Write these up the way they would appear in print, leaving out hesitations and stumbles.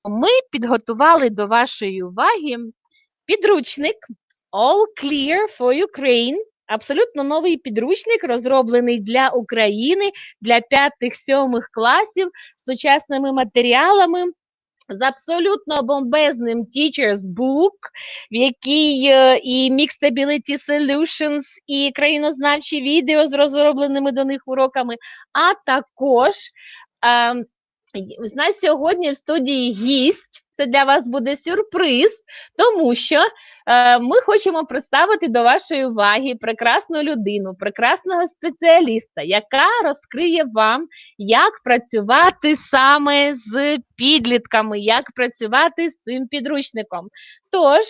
ми підготували до вашої уваги підручник All Clear for Ukraine. Абсолютно новий підручник, розроблений для України, для 5-7 класів, з сучасними матеріалами, з абсолютно бомбезним Teacher's Book, в якій і Mixed Ability Solutions, і країнознавчі відео з розробленими до них уроками, а також у нас сьогодні в студії гість. Це для вас буде сюрприз, тому що ми хочемо представити до вашої уваги прекрасну людину, прекрасного спеціаліста, яка розкриє вам, як працювати саме з підлітками, як працювати з цим підручником. Тож,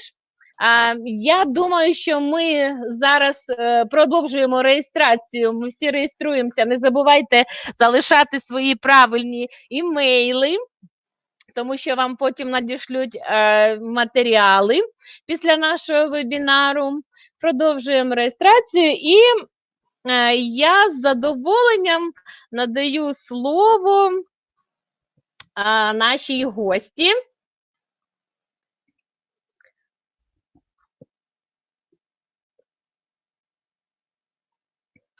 я думаю, що ми зараз продовжуємо реєстрацію, ми всі реєструємося, не забувайте залишати свої правильні імейли, тому що вам потім надішлють матеріали після нашого вебінару. Продовжуємо реєстрацію і я з задоволенням надаю слово нашій гості.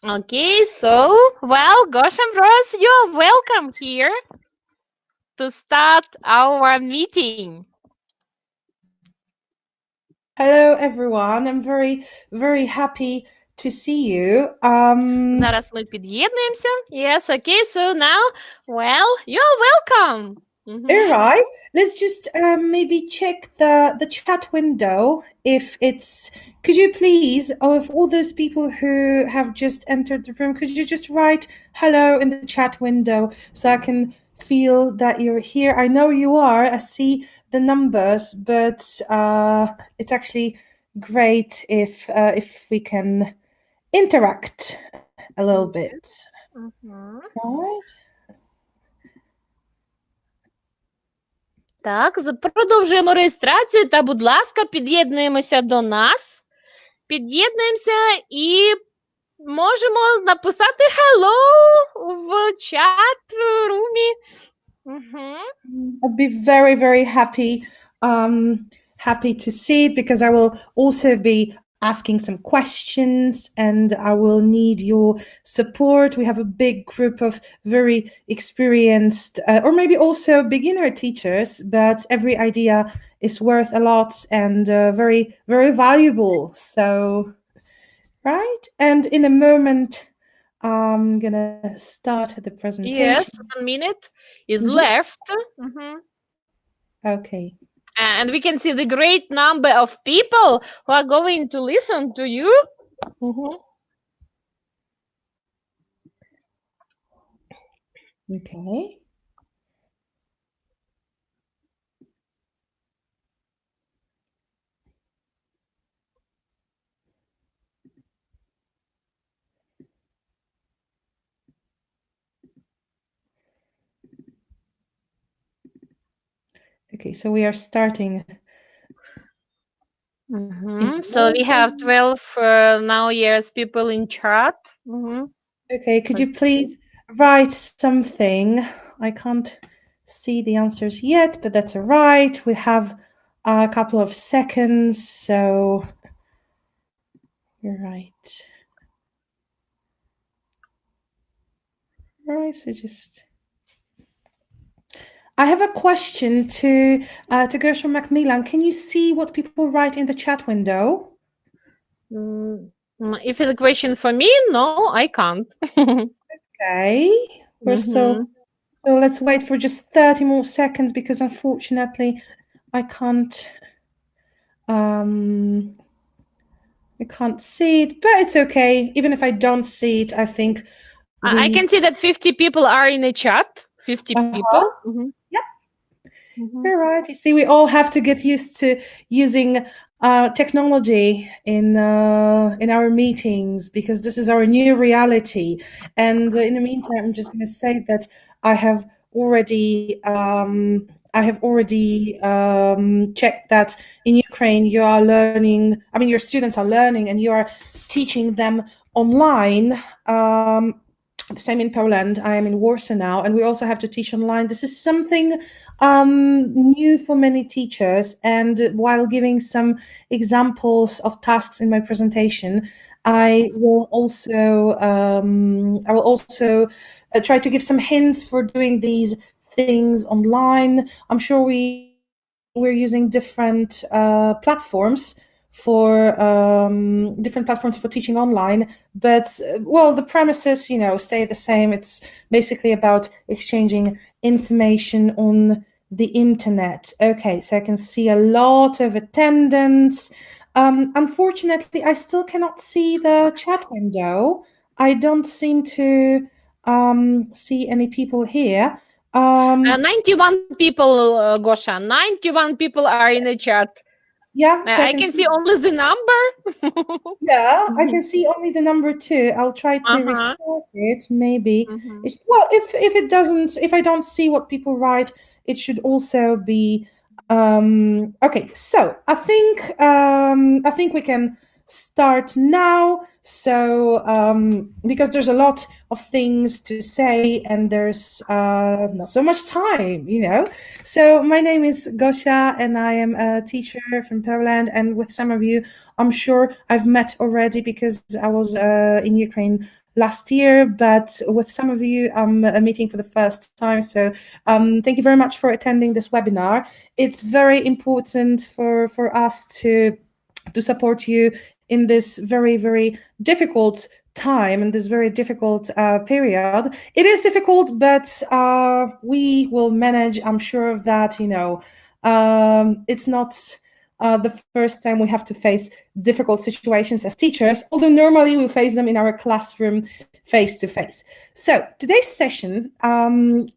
Okay, so, well, Margorzata Mroz, you're welcome here to start our meeting. Hello, everyone. I'm very happy to see you. Зараз ми під'єднуємося. Yes, okay, so now, well, you're welcome. All right. Let's just maybe check the chat window if it's. Could you please, of all those people who have just entered the room, could you just write hello in the chat window so I can feel that you're here? I know you are. I see the numbers, but it's actually great if we can interact a little bit. All right. Так, продовжуємо реєстрацію та, будь ласка, під'єднуємося до нас. Під'єднуємося і можемо написати hello в чат-румі. I'd be very happy to see it, because I will also be asking some questions and I will need your support. We have a big group of very experienced or maybe also beginner teachers, but every idea is worth a lot and very valuable. So, right? And in a moment, I'm gonna start the presentation. Yes, 1 minute is left. Okay. And we can see the great number of people who are going to listen to you. Okay. Okay, so we are starting. So we have 12 now years people in chat. Okay, could you please write something? I can't see the answers yet, but that's all right. We have a couple of seconds, so you're right. All right, so just. I have a question to Macmillan. Can you see what people write in the chat window? If it's a question for me, no, I can't. Okay. So let's wait for just 30 more seconds, because unfortunately I can't see it, but it's okay. Even if I don't see it, I think I can see that 50 people are in the chat. 50 people. Yep. All right. You see, we all have to get used to using technology in our meetings, because this is our new reality. And in the meantime, I'm just going to say that I have already checked that in Ukraine you are learning. I mean, your students are learning, and you are teaching them online. the same in Poland. I am in Warsaw now, and we also have to teach online. This is something new for many teachers. And while giving some examples of tasks in my presentation, I will also try to give some hints for doing these things online. I'm sure we're using different platforms for teaching online, but well, the premises, stay the same. It's basically about exchanging information on the internet. Okay, so I can see a lot of attendance. Unfortunately, I still cannot see the chat window. I don't seem to see any people here. 91 people, Gosha. 91 people are in the chat. Yeah, so I can see only the number. Yeah, I can see only the number 2. I'll try to restart it. Maybe. Well, if it doesn't, if I don't see what people write, it should also be okay. So I think we can start now. So because there's a lot of things to say and there's not so much time, So my name is Gosia and I am a teacher from Poland, and with some of you I'm sure I've met already because I was in Ukraine last year, but with some of you I'm meeting for the first time. So thank you very much for attending this webinar. It's very important for us to support you in this very, very difficult time, in this very difficult period. It is difficult, but we will manage. I'm sure of that. It's not the first time we have to face difficult situations as teachers, although normally we face them in our classroom face to face. So today's session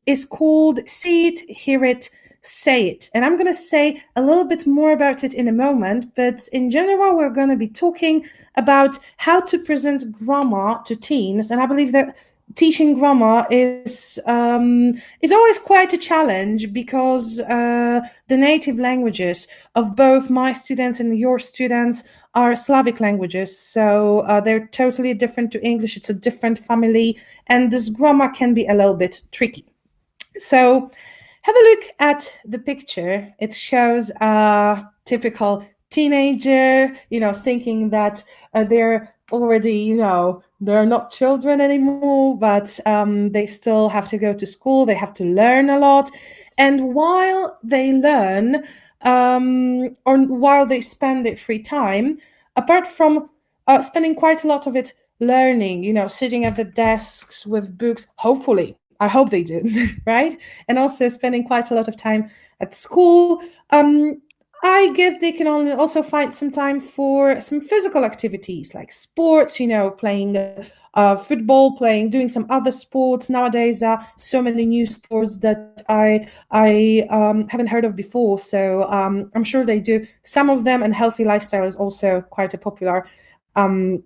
is called See It, Hear It, Say It. And I'm going to say a little bit more about it in a moment, but in general, we're going to be talking about how to present grammar to teens. And I believe that teaching grammar is always quite a challenge because the native languages of both my students and your students are Slavic languages. So they're totally different to English. It's a different family, and this grammar can be a little bit tricky. So have a look at the picture. It shows a typical teenager, thinking that they're already, they're not children anymore, but they still have to go to school. They have to learn a lot. And while they learn, or while they spend their free time, apart from spending quite a lot of it learning, sitting at the desks with books, hopefully, I hope they do, right? And also spending quite a lot of time at school. I guess they can also find some time for some physical activities like sports, playing football, doing some other sports. Nowadays, there are so many new sports that I haven't heard of before. So I'm sure they do some of them, and healthy lifestyle is also quite a popular and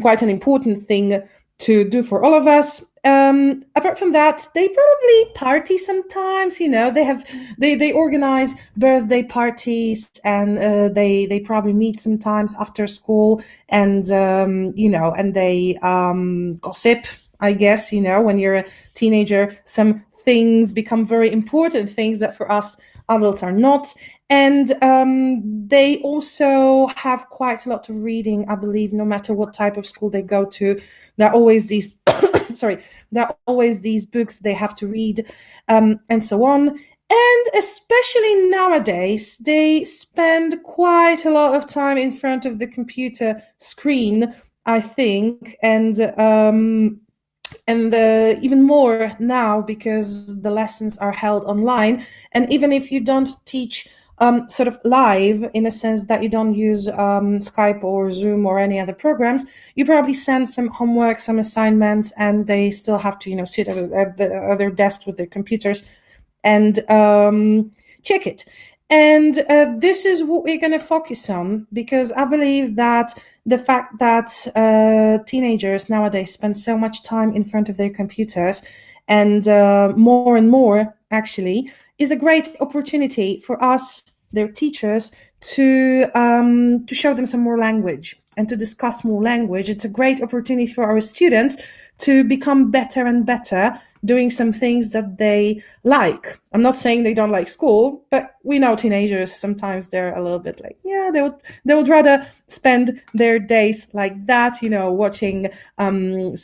quite an important thing to do for all of us. Apart from that, they probably party sometimes. They organize birthday parties, and they probably meet sometimes after school, and and they gossip. I guess when you're a teenager, some things become very important things that for us adults are not. And they also have quite a lot of reading, I believe, no matter what type of school they go to. There are always these there are always these books they have to read, and so on. And especially nowadays, they spend quite a lot of time in front of the computer screen, I think, and even more now because the lessons are held online. And even if you don't teach sort of live, in a sense that you don't use Skype or Zoom or any other programs, you probably send some homework, some assignments, and they still have to sit at their desks with their computers and check it. And this is what we're going to focus on, because I believe that the fact that teenagers nowadays spend so much time in front of their computers, and more and more actually, is a great opportunity for us, their teachers, to show them some more language and to discuss more language. It's a great opportunity for our students to become better and better, doing some things that they like. I'm not saying they don't like school, but we know teenagers, sometimes they're a little bit like, yeah, they would rather spend their days like that, watching some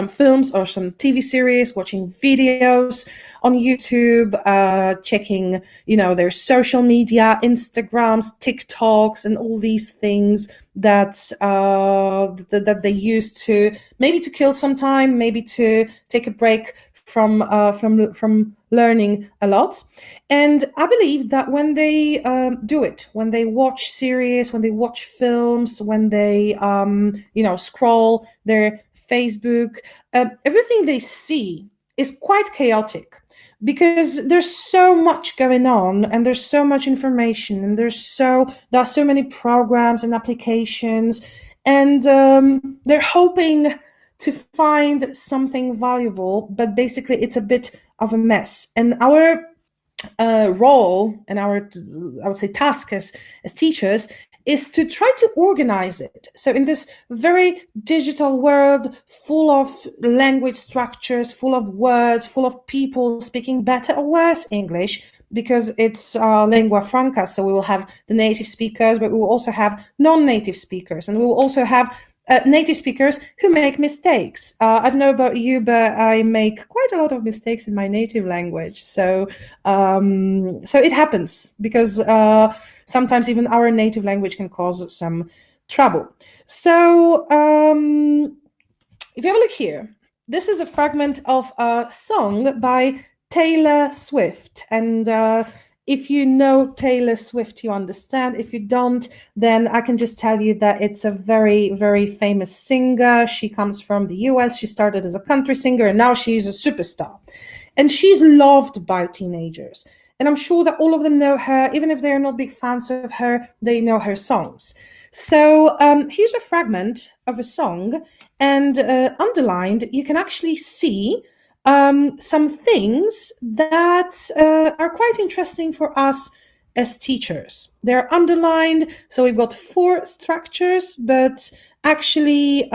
films or some TV series, watching videos on YouTube, checking, their social media, Instagrams, TikToks, and all these things that they use to maybe to kill some time, maybe to take a break from learning a lot. And I believe that when they do it, when they watch series, when they watch films, when they scroll their Facebook, everything they see is quite chaotic, because there's so much going on and there's so much information and there are so many programs and applications, and they're hoping to find something valuable, but basically it's a bit of a mess. And our role and our, I would say, task as teachers is to try to organize it. So in this very digital world, full of language structures, full of words, full of people speaking better or worse English, because it's lingua franca, so we will have the native speakers, but we will also have non-native speakers, and we will also have native speakers who make mistakes. I don't know about you, but I make quite a lot of mistakes in my native language. So it happens, because sometimes even our native language can cause some trouble. So if you have a look here, this is a fragment of a song by Taylor Swift. And if you know Taylor Swift, you understand. If you don't, then I can just tell you that it's a very, very famous singer. She comes from the US. She started as a country singer, and now she's a superstar. And she's loved by teenagers. And I'm sure that all of them know her. Even if they're not big fans of her, they know her songs. So here's a fragment of a song, and underlined, you can actually see some things that are quite interesting for us as teachers. They're underlined, so we've got 4 structures, but actually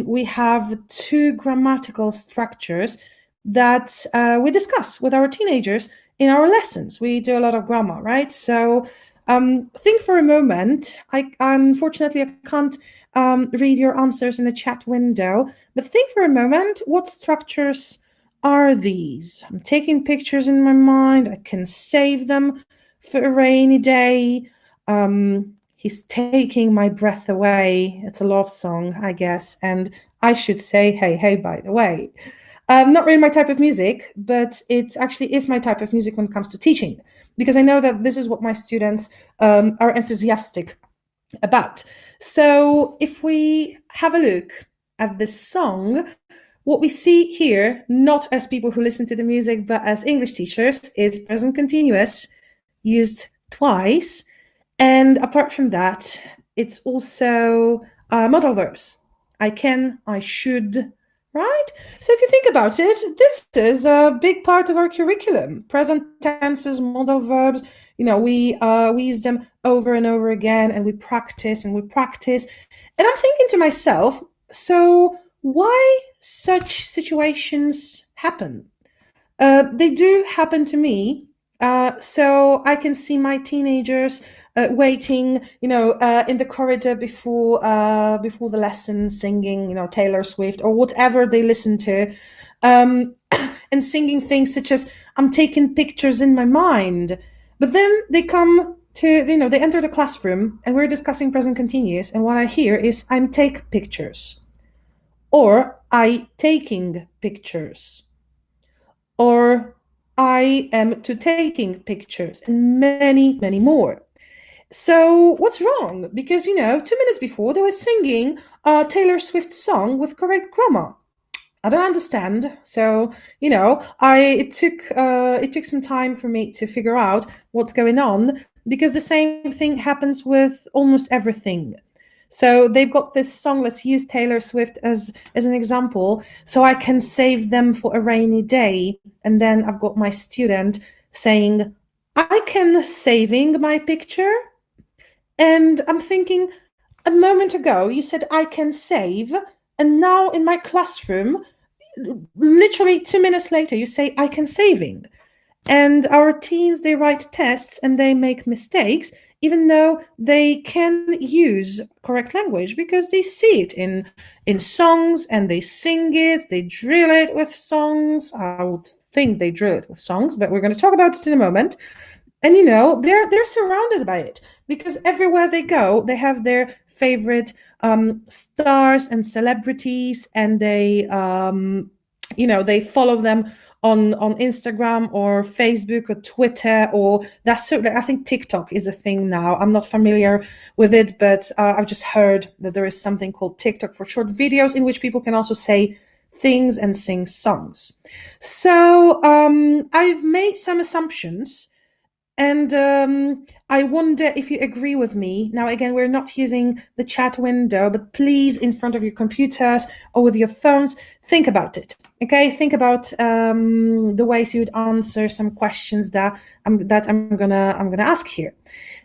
we have 2 grammatical structures that we discuss with our teenagers in our lessons. We do a lot of grammar, right? So think for a moment. Unfortunately, I can't read your answers in the chat window, but think for a moment, what structures are these? I'm taking pictures in my mind. I can save them for a rainy day. He's taking my breath away. It's a love song, I guess. And I should say, hey, hey, by the way. Not really my type of music, but it actually is my type of music when it comes to teaching, because I know that this is what my students are enthusiastic about. So if we have a look at this song, what we see here, not as people who listen to the music, but as English teachers, is present continuous used twice. And apart from that, it's also modal verbs. I can, I should, right? So if you think about it, this is a big part of our curriculum. Present tenses, modal verbs, we use them over and over again, and we practice and we practice. And I'm thinking to myself, so why such situations happen? They do happen to me. So I can see my teenagers waiting, in the corridor before the lesson, singing, Taylor Swift or whatever they listen to, and singing things such as "I'm taking pictures in my mind." But then they come to, they enter the classroom and we're discussing present continuous, and what I hear is "I'm take pictures," or "I taking pictures," or "I am to taking pictures," and many, many more. So what's wrong? Because, 2 minutes before they were singing a Taylor Swift song with correct grammar. I don't understand. So, it took some time for me to figure out what's going on, because the same thing happens with almost everything. So they've got this song. Let's use Taylor Swift as an example, so I can save them for a rainy day. And then I've got my student saying, "I can saving my picture." And I'm thinking, a moment ago you said "I can save," And now in my classroom, literally 2 minutes later, you say, I can saving. And our teens, they write tests and they make mistakes, even though they can use correct language because they see it in songs and they sing it, they drill it with songs. I would think they drill it with songs, but we're going to talk about it in a moment. And they're surrounded by it because everywhere they go, they have their favorite stars and celebrities, and they they follow them on Instagram or Facebook or Twitter, or that's certainly, I think TikTok is a thing now. I'm not familiar with it, but I've just heard that there is something called TikTok for short videos in which people can also say things and sing songs. So I've made some assumptions, and I wonder if you agree with me. Now, again, we're not using the chat window, but please, in front of your computers or with your phones, think about it. Okay, think about the ways you would answer some questions that I'm gonna ask here.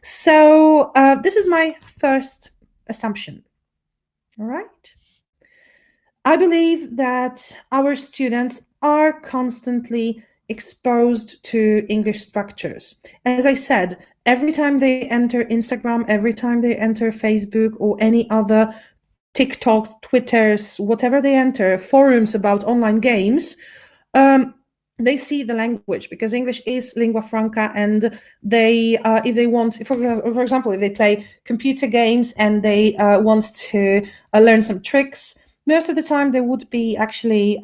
So this is my first assumption. All right. I believe that our students are constantly exposed to English structures. As I said, every time they enter Instagram, every time they enter Facebook or any other TikToks, Twitters, whatever they enter, forums about online games, they see the language because English is lingua franca, and they, if they want, for example, if they play computer games and they want to learn some tricks, most of the time they would be actually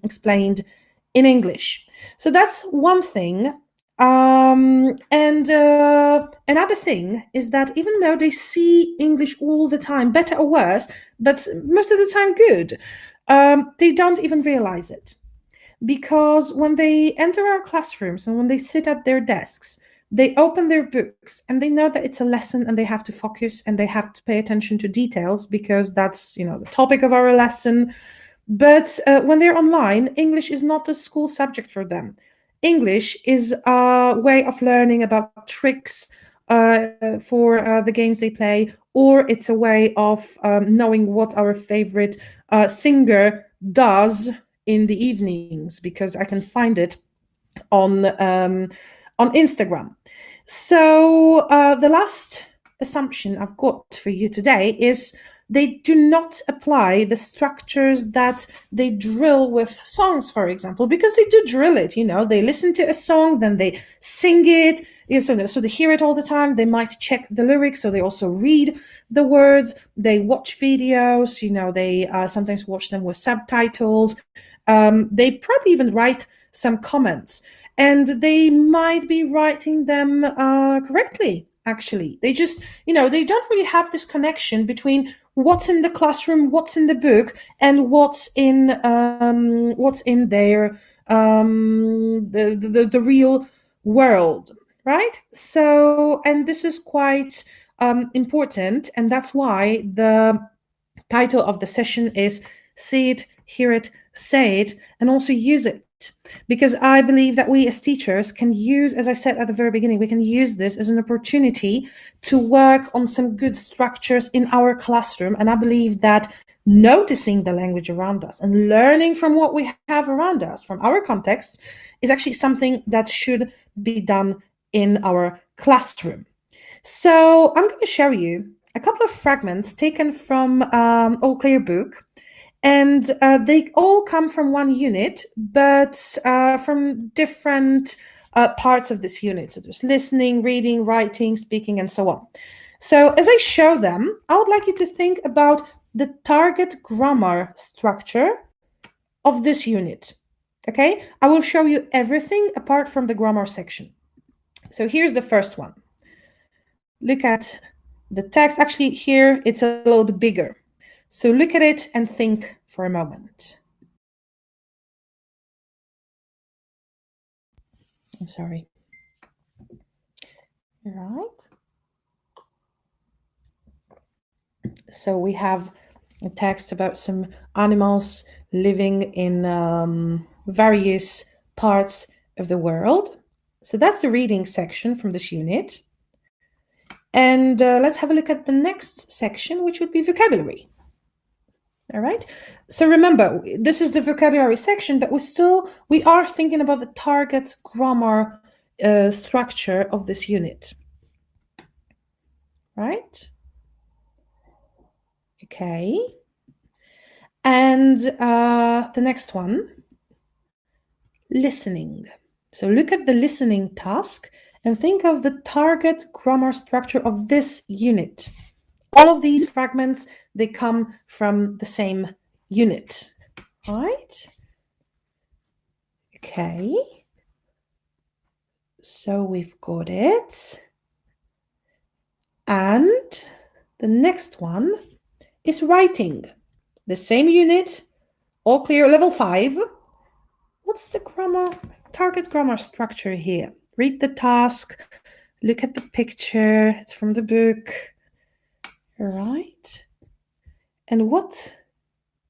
explained in English. So that's one thing. And another thing is that even though they see English all the time, better or worse, but most of the time good, they don't even realize it. Because when they enter our classrooms and when they sit at their desks, they open their books and they know that it's a lesson and they have to focus and they have to pay attention to details because that's, the topic of our lesson. But when they're online, English is not a school subject for them. English is a way of learning about tricks for the games they play, or it's a way of knowing what our favorite singer does in the evenings, because I can find it on Instagram. So the last assumption I've got for you today is they do not apply the structures that they drill with songs, for example, because they do drill it. They listen to a song, then they sing it. So they hear it all the time. They might check the lyrics, so they also read the words. They watch videos. They sometimes watch them with subtitles. They probably even write some comments, and they might be writing them correctly. Actually, they just, they don't really have this connection between what's in the classroom, what's in the book, and what's in their the real world, right? So, and this is quite important, and that's why the title of the session is "See It, Hear It, Say It," and also use it. Because I believe that we as teachers can use, as I said at the very beginning, we can use this as an opportunity to work on some good structures in our classroom. And I believe that noticing the language around us and learning from what we have around us, from our context, is actually something that should be done in our classroom. So I'm going to show you a couple of fragments taken from All Clear book. And they all come from one unit, but from different parts of this unit. So there's listening, reading, writing, speaking, and so on. So as I show them, I would like you to think about the target grammar structure of this unit. Okay, I will show you everything apart from the grammar section. So here's the first one. Look at the text. Actually, here it's a little bit bigger. So look at it and think for a moment. I'm sorry. All right. So we have a text about some animals living in various parts of the world. So that's the reading section from this unit. And let's have a look at the next section, which would be vocabulary. All right. So remember, this is the vocabulary section, but we are thinking about the target grammar structure of this unit. Right? Okay. And the next one, listening. So look at the listening task and think of the target grammar structure of this unit. All of these fragments, they come from the same unit, right? Okay. So we've got it. And the next one is writing. The same unit, all clear, level 5. What's the target grammar structure here? Read the task, look at the picture, it's from the book. Right. And what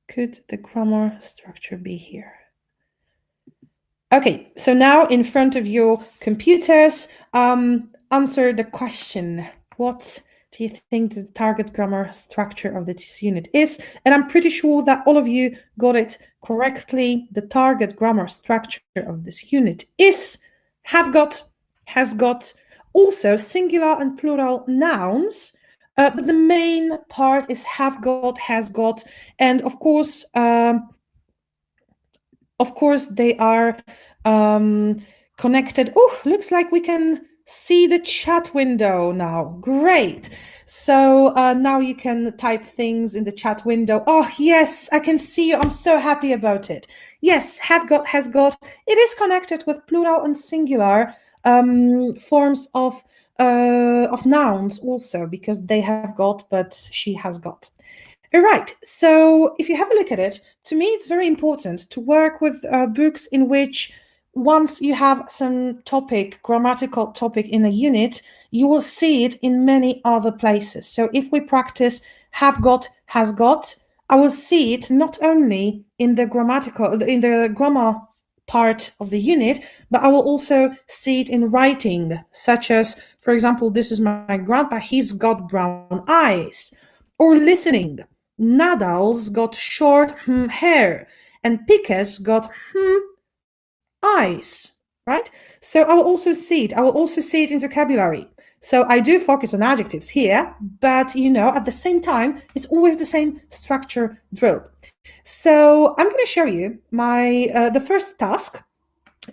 could the grammar structure be here? Okay, so now in front of your computers, answer the question. What do you think the target grammar structure of this unit is? And I'm pretty sure that all of you got it correctly. The target grammar structure of this unit is have got, has got, also singular and plural nouns. But the main part is have got, has got, and of course they are connected. Oh, looks like we can see the chat window now. Great. So now you can type things in the chat window. Oh, yes, I can see you. I'm so happy about it. Yes, have got, has got. It is connected with plural and singular forms of nouns also, because they have got, but she has got. All right, so if you have a look at it, to me it's very important to work with books in which once you have some grammatical topic in a unit, you will see it in many other places. So if we practice have got, has got, I will see it not only in the grammar part of the unit, but I will also see it in writing, such as, for example, this is my grandpa, he's got brown eyes. Or listening, Nadal's got short hair, and Pica's got eyes, right? So I will also see it. I will also see it in vocabulary. So I do focus on adjectives here, but at the same time, it's always the same structure drilled. So I'm going to show you the first task,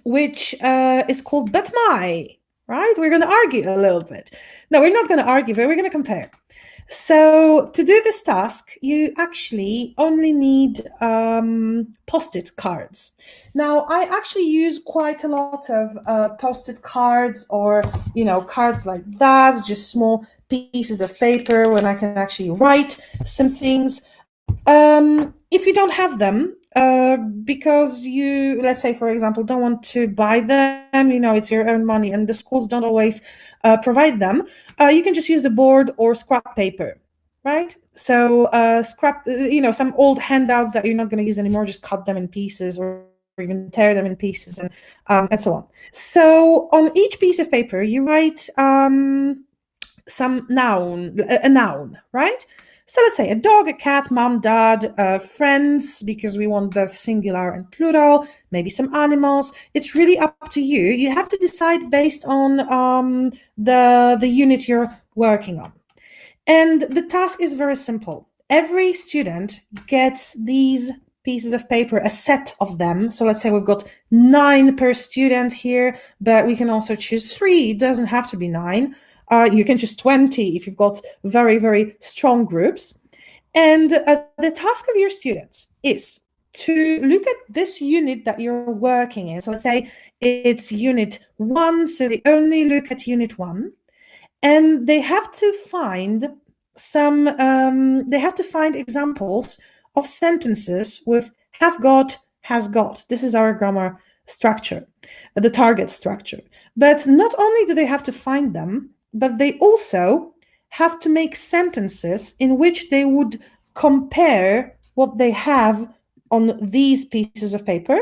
which is called "Bet My." Right? We're going to argue a little bit. No, we're not going to argue, but we're going to compare. So to do this task, you actually only need post-it cards. Now, I actually use quite a lot of post-it cards, or cards like that, just small pieces of paper when I can actually write some things. If you don't have them, because you, let's say, for example, don't want to buy them, it's your own money and the schools don't always provide them, you can just use the board or scrap paper, right? So some old handouts that you're not going to use anymore, just cut them in pieces or even tear them in pieces and so on. So on each piece of paper, you write some a noun, right? So let's say a dog, a cat, mom, dad, friends, because we want both singular and plural, maybe some animals. It's really up to you. You have to decide based on the unit you're working on. And the task is very simple. Every student gets these pieces of paper, a set of them. So let's say we've got 9 per student here, but we can also choose 3. It doesn't have to be 9. You can choose 20 if you've got very, very strong groups. And the task of your students is to look at this unit that you're working in. So let's say it's unit 1, so they only look at unit 1. And they have to find examples of sentences with have got, has got. This is our grammar structure, the target structure. But not only do they have to find them, but they also have to make sentences in which they would compare what they have on these pieces of paper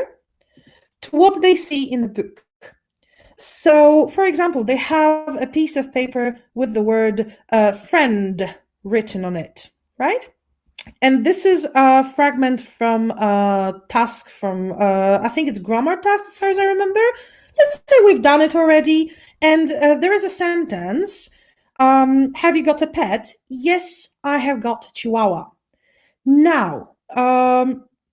to what they see in the book. So, for example, they have a piece of paper with the word friend written on it, right? And this is a fragment from a task from, I think it's grammar task as far as I remember. Let's say we've done it already. And there is a sentence, have you got a pet? Yes, I have got a Chihuahua. Now,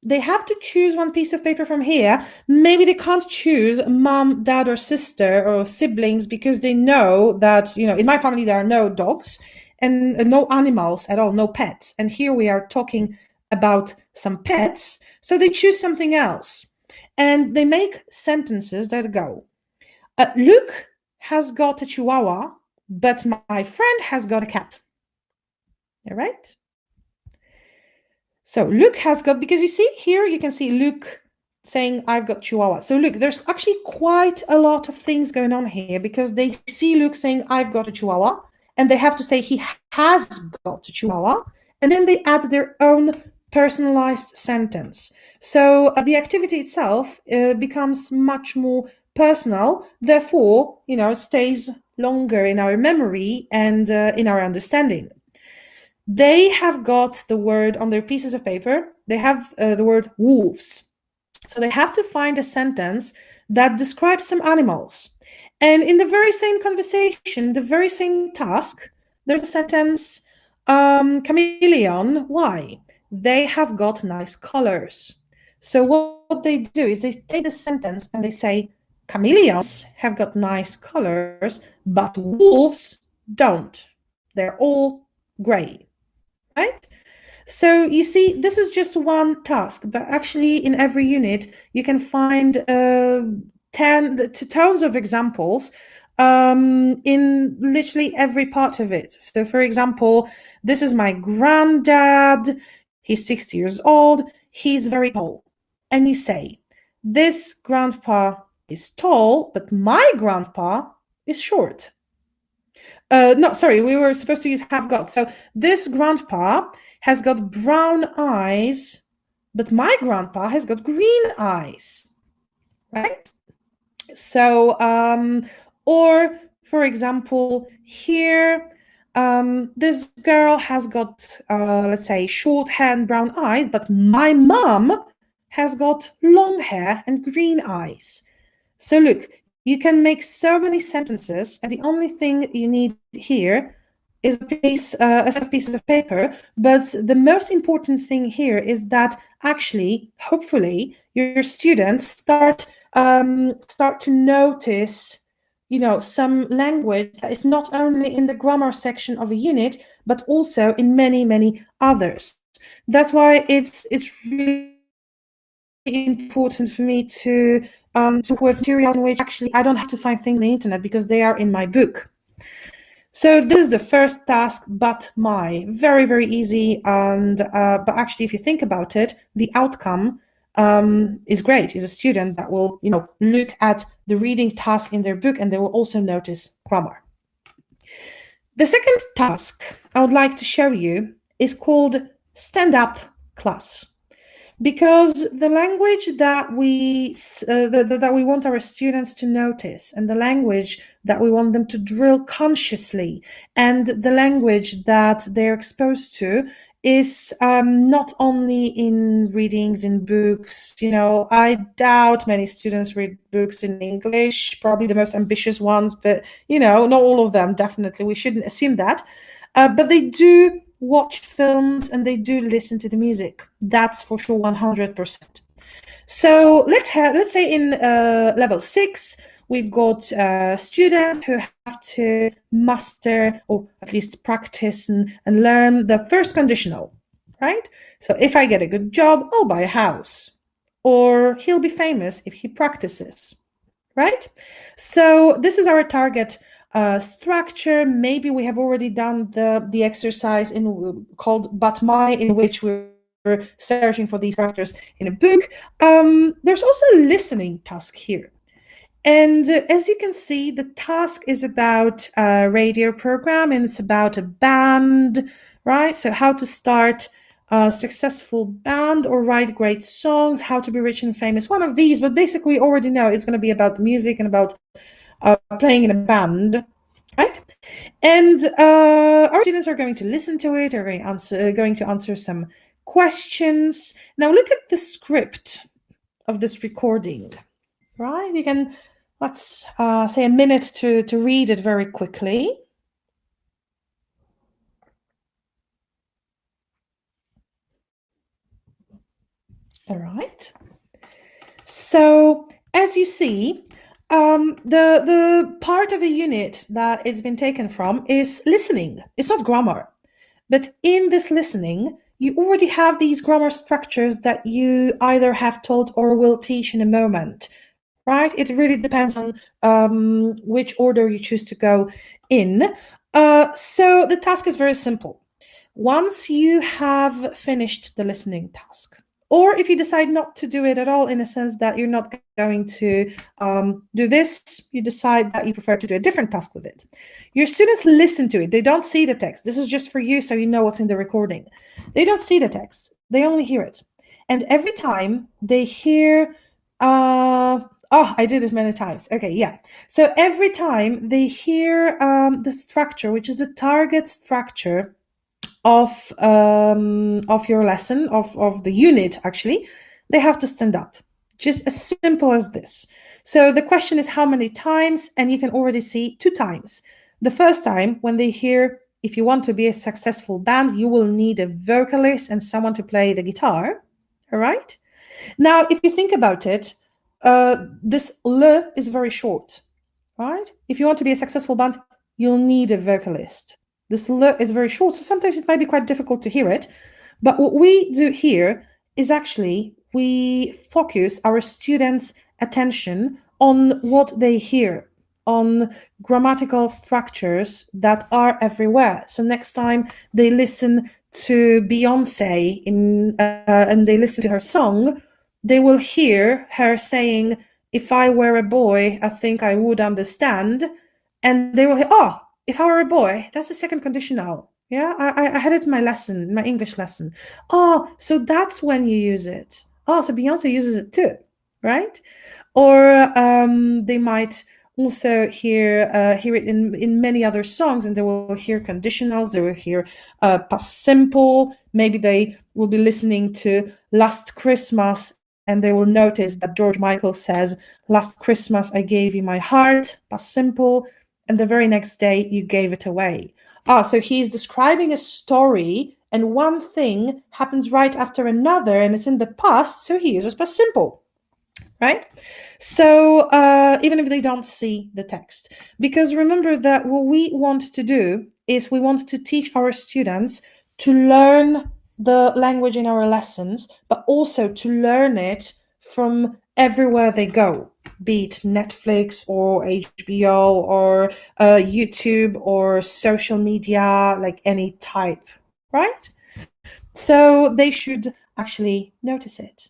they have to choose one piece of paper from here. Maybe they can't choose mom, dad, or sister or siblings because they know that, in my family there are no dogs and no animals at all, no pets. And here we are talking about some pets. So they choose something else. And they make sentences that go, Luke has got a Chihuahua, but my friend has got a cat. All right? So Luke has got, because you see here, you can see Luke saying, I've got Chihuahua. So look, there's actually quite a lot of things going on here because they see Luke saying, I've got a Chihuahua, and they have to say he has got a Chihuahua, and then they add their own personalized sentence. So the activity itself becomes much more personal, therefore, stays longer in our memory and in our understanding. They have got the word on their pieces of paper. They have the word wolves. So they have to find a sentence that describes some animals. And in the very same conversation, the very same task, there's a sentence, chameleon, why? They have got nice colors. So what they do is they take the sentence and they say, chameleons have got nice colors, but wolves don't. They're all gray. Right? So you see, this is just one task, but actually in every unit, you can find tons of examples in literally every part of it. So for example, this is my granddad. He's 60 years old. He's very tall. And you say, this grandpa is tall, but my grandpa is short. No, sorry, we were supposed to use have got. So this grandpa has got brown eyes, but my grandpa has got green eyes, right? So, or for example, here, this girl has got, let's say, short hair and brown eyes, but my mom has got long hair and green eyes. So look, you can make so many sentences, and the only thing you need here is a set of pieces of paper. But the most important thing here is that actually, hopefully, your students start to notice, some language that is not only in the grammar section of a unit, but also in many, many others. That's why it's really important for me to work with materials in which actually I don't have to find things on the internet because they are in my book. So this is the first task, but my very, very easy. And but actually, if you think about it, the outcome is great. Is a student that will, look at the reading task in their book, and they will also notice grammar. The second task I would like to show you is called Stand Up Class. Because the language that we want our students to notice, and the language that we want them to drill consciously, and the language that they're exposed to is not only in readings in books. I doubt many students read books in English, probably the most ambitious ones, but not all of them, definitely. We shouldn't assume that. But they do watch films and they do listen to the music. That's for sure, 100%. So let's say in level 6, we've got students who have to master, or at least practice and learn the first conditional, right? So if I get a good job, I'll buy a house, or he'll be famous if he practices, right? So this is our target structure. Maybe we have already done the exercise called But My, in which we're searching for these characters in a book. There's also a listening task here. And as you can see, the task is about a radio program, and it's about a band, right? So how to start a successful band or write great songs, how to be rich and famous, one of these. But basically, we already know it's going to be about the music and about playing in a band. right? And our students are going to listen to it, are going to answer some questions. Now look at the script of this recording, right? You can, let's say, a minute to read it very quickly. All right. So as you see, the part of the unit that it's been taken from is listening. It's not grammar. But in this listening, you already have these grammar structures that you either have taught or will teach in a moment, right? It really depends on which order you choose to go in. So the task is very simple. Once you have finished the listening task, or if you decide not to do it at all, in a sense that you're not going to do this, you decide that you prefer to do a different task with it. Your students listen to it. They don't see the text. This is just for you so you know what's in the recording. They don't see the text. They only hear it. And every time they hear, oh, I did it many times. Okay, yeah. So every time they hear the structure, which is a target structure of your lesson, of the unit, actually, they have to stand up. Just as simple as this. So the question is how many times, and you can already see 2 times. The first time when they hear, if you want to be a successful band, you will need a vocalist and someone to play the guitar. All right. Now, if you think about it, this le is very short, right? If you want to be a successful band, you'll need a vocalist. This le is very short, so sometimes it might be quite difficult to hear it. But what we do here is actually we focus our students' attention on what they hear, on grammatical structures that are everywhere. So next time they listen to Beyonce and they listen to her song, they will hear her saying, "If I were a boy, I think I would understand." And they will hear, "Oh, if I were a boy," that's the second conditional. Yeah, I had it in my lesson, my English lesson. Oh, so that's when you use it. Oh, so Beyonce uses it too, right? Or they might also hear it in many other songs, and they will hear conditionals, they will hear past simple. Maybe they will be listening to Last Christmas, and they will notice that George Michael says, "Last Christmas I gave you my heart," past simple, and the very next day you gave it away. So he's describing a story, and one thing happens right after another, and it's in the past, so he uses past simple, right? So even if they don't see the text, because remember that what we want to do is we want to teach our students to learn the language in our lessons, but also to learn it from everywhere they go, be it Netflix or HBO or YouTube or social media, like any type, right? So they should actually notice it.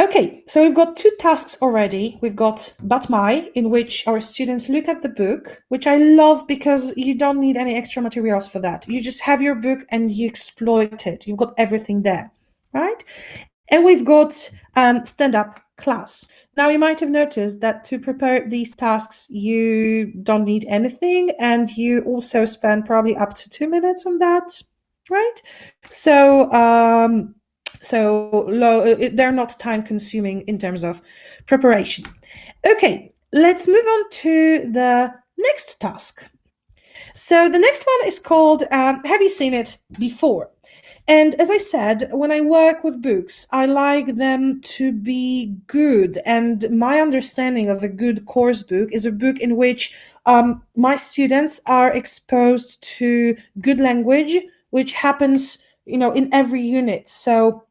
Okay, so we've got 2 tasks already. We've got But My, in which our students look at the book, which I love because you don't need any extra materials for that. You just have your book and you exploit it. You've got everything there, right? And we've got stand-up class. Now, you might have noticed that to prepare these tasks, you don't need anything, and you also spend probably up to 2 minutes on that, right? So they're not time consuming in terms of preparation. Okay, let's move on to the next task. So the next one is called Have You Seen It Before? And as I said, when I work with books, I like them to be good. And my understanding of a good course book is a book in which my students are exposed to good language, which happens, in every unit. So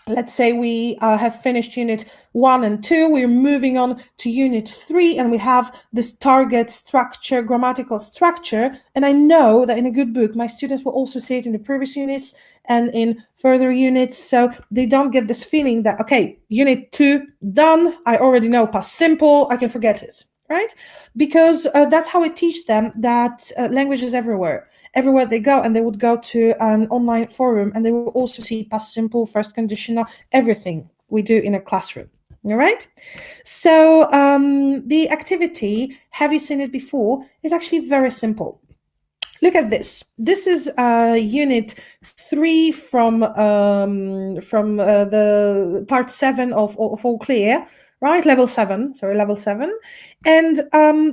let's say we have finished unit 1 and 2, we're moving on to unit 3, and we have this target structure, grammatical structure. And I know that in a good book, my students will also see it in the previous units and in further units, so they don't get this feeling that, okay, unit 2 done, I already know past simple, I can forget it, right? Because that's how I teach them that language is everywhere they go, and they would go to an online forum and they will also see past simple, first conditional, everything we do in a classroom. All right. So the activity, have you seen it before, is actually very simple. Look at this. This is unit 3 from the part 7 of All Clear, right? Level 7. And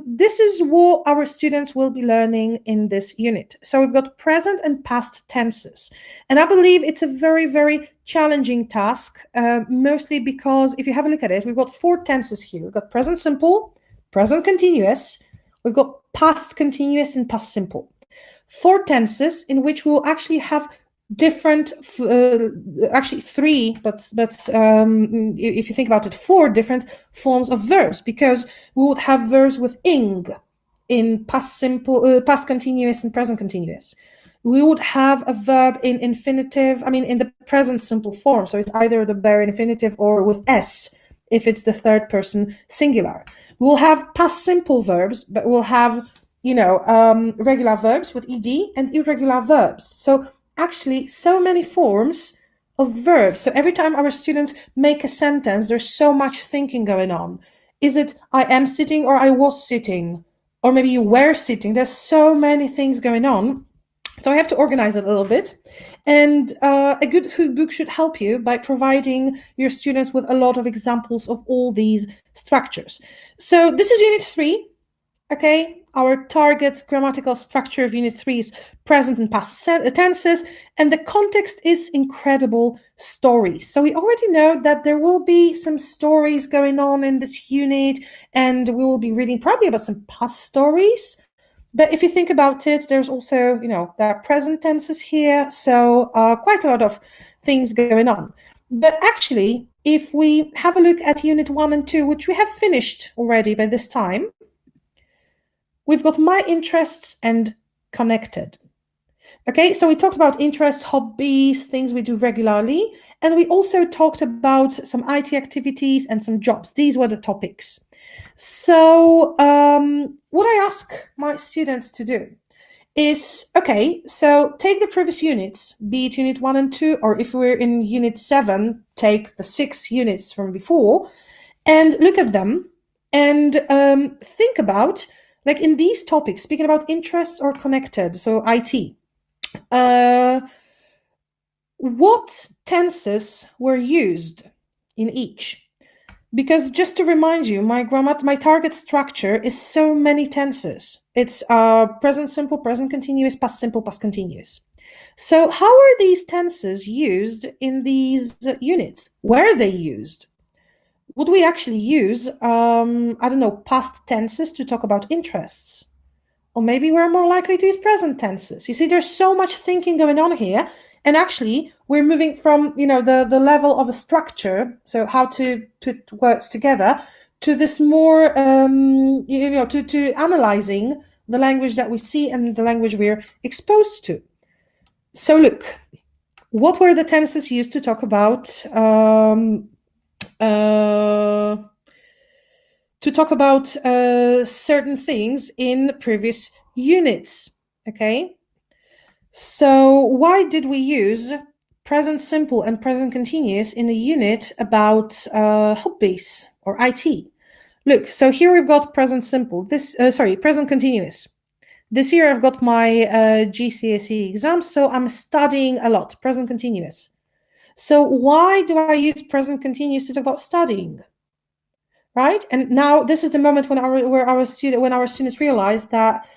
this is what our students will be learning in this unit. So we've got present and past tenses. And I believe it's a very, very challenging task, mostly because if you have a look at it, we've got 4 tenses here. We've got present simple, present continuous, we've got past continuous and past simple. 4 tenses in which we'll actually have different, actually 3, but if you think about it, 4 different forms of verbs, because we would have verbs with ing in past simple, past continuous and present continuous. We would have a verb in infinitive, in the present simple form, so it's either the bare infinitive or with s if it's the third person singular. We'll have past simple verbs, but we'll have regular verbs with ed and irregular verbs. So actually so many forms of verbs. So every time our students make a sentence, there's so much thinking going on. Is it I am sitting or I was sitting? Or maybe you were sitting. There's so many things going on. So I have to organize it a little bit. And a good book should help you by providing your students with a lot of examples of all these structures. So this is unit 3. Okay, our target grammatical structure of unit 3 is present and past tenses, and the context is incredible stories. So we already know that there will be some stories going on in this unit, and we will be reading probably about some past stories. But if you think about it, there's also, there are present tenses here, so quite a lot of things going on. But actually, if we have a look at unit 1 and 2, which we have finished already by this time, we've got my interests and connected. Okay, so we talked about interests, hobbies, things we do regularly, and we also talked about some IT activities and some jobs. These were the topics. So what I ask my students to do is, okay, so take the previous units, be it unit 1 and 2, or if we're in unit 7, take the 6 units from before, and look at them and think about, like in these topics, speaking about interests or connected, so IT, what tenses were used in each? Because just to remind you, my target structure is so many tenses. It's present simple, present continuous, past simple, past continuous. So how are these tenses used in these units? Where are they used? Would we actually use, past tenses to talk about interests? Or maybe we're more likely to use present tenses. You see, there's so much thinking going on here. And actually, we're moving from, the level of a structure, so how to put words together, to this more, to analyzing the language that we see and the language we're exposed to. So look, what were the tenses used to talk about certain things in previous units, okay? So why did we use present simple and present continuous in a unit about hobbies or IT? Look, so here we've got present simple, present continuous. This year I've got my GCSE exams, so I'm studying a lot, present continuous. So why do I use present continuous to talk about studying? Right? And now this is the moment when our students realize that,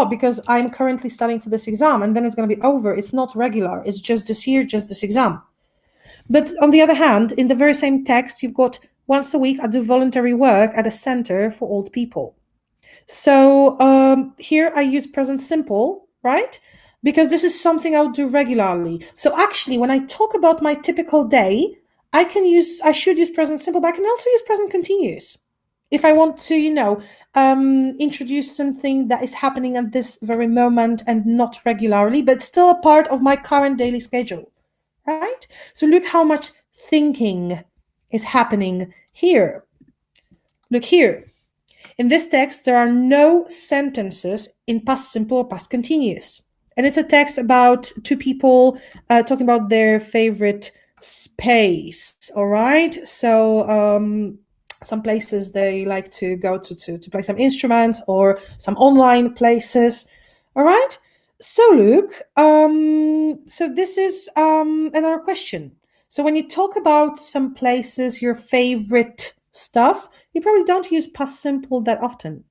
because I'm currently studying for this exam and then it's going to be over. It's not regular. It's just this year, just this exam. But on the other hand, in the very same text, you've got once a week, I do voluntary work at a center for old people. So here I use present simple, right? Because this is something I would do regularly. So actually, when I talk about my typical day, I should use present simple, but I can also use present continuous if I want to, introduce something that is happening at this very moment and not regularly, but still a part of my current daily schedule, right? So look how much thinking is happening here. Look here. In this text, there are no sentences in past simple or past continuous. And it's a text about 2 people talking about their favorite space. All right. So some places they like to go to play some instruments, or some online places. All right. So Luke, so this is another question. So when you talk about some places, your favorite stuff, you probably don't use past simple that often.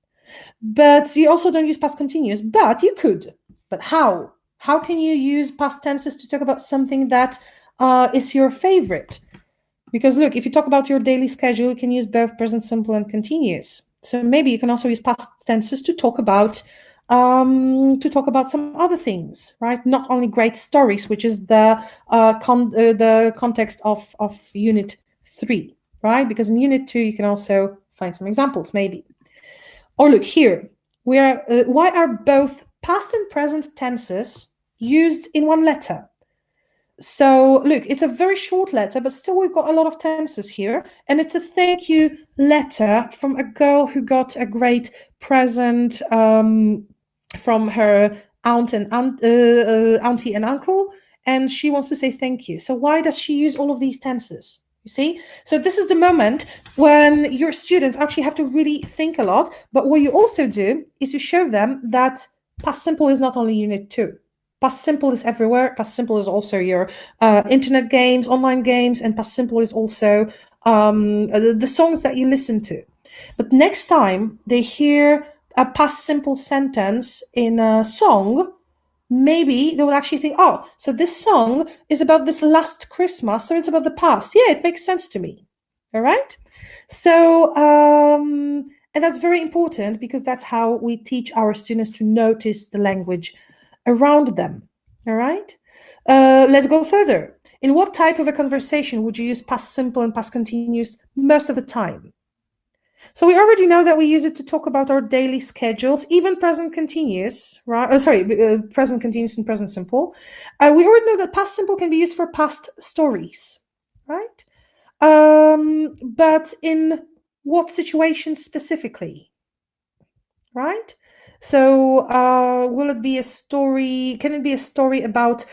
But you also don't use past continuous, but you could. But how? How can you use past tenses to talk about something that is your favorite? Because look, if you talk about your daily schedule, you can use both present simple and continuous. So maybe you can also use past tenses to talk about some other things, right? Not only great stories, which is the context of Unit 3, right? Because in Unit 2 you can also find some examples, maybe. Or look here, why are both past and present tenses used in one letter? So look, it's a very short letter, but still we've got a lot of tenses here. And it's a thank you letter from a girl who got a great present from her auntie and uncle. And she wants to say thank you. So why does she use all of these tenses? You see? So this is the moment when your students actually have to really think a lot. But what you also do is you show them that past simple is not only Unit 2. Past simple is everywhere. Past simple is also your internet games, online games, and past simple is also the songs that you listen to. But next time they hear a past simple sentence in a song, maybe they will actually think, oh, so this song is about this last Christmas, so it's about the past. Yeah, it makes sense to me. All right? So, and that's very important because that's how we teach our students to notice the language around them. All right? Let's go further. In what type of a conversation would you use past simple and past continuous most of the time? So we already know that we use it to talk about our daily schedules, even present continuous, right? Present continuous and present simple. We already know that past simple can be used for past stories, right? But in what situation specifically, right? So will it be a story? Can it be a story about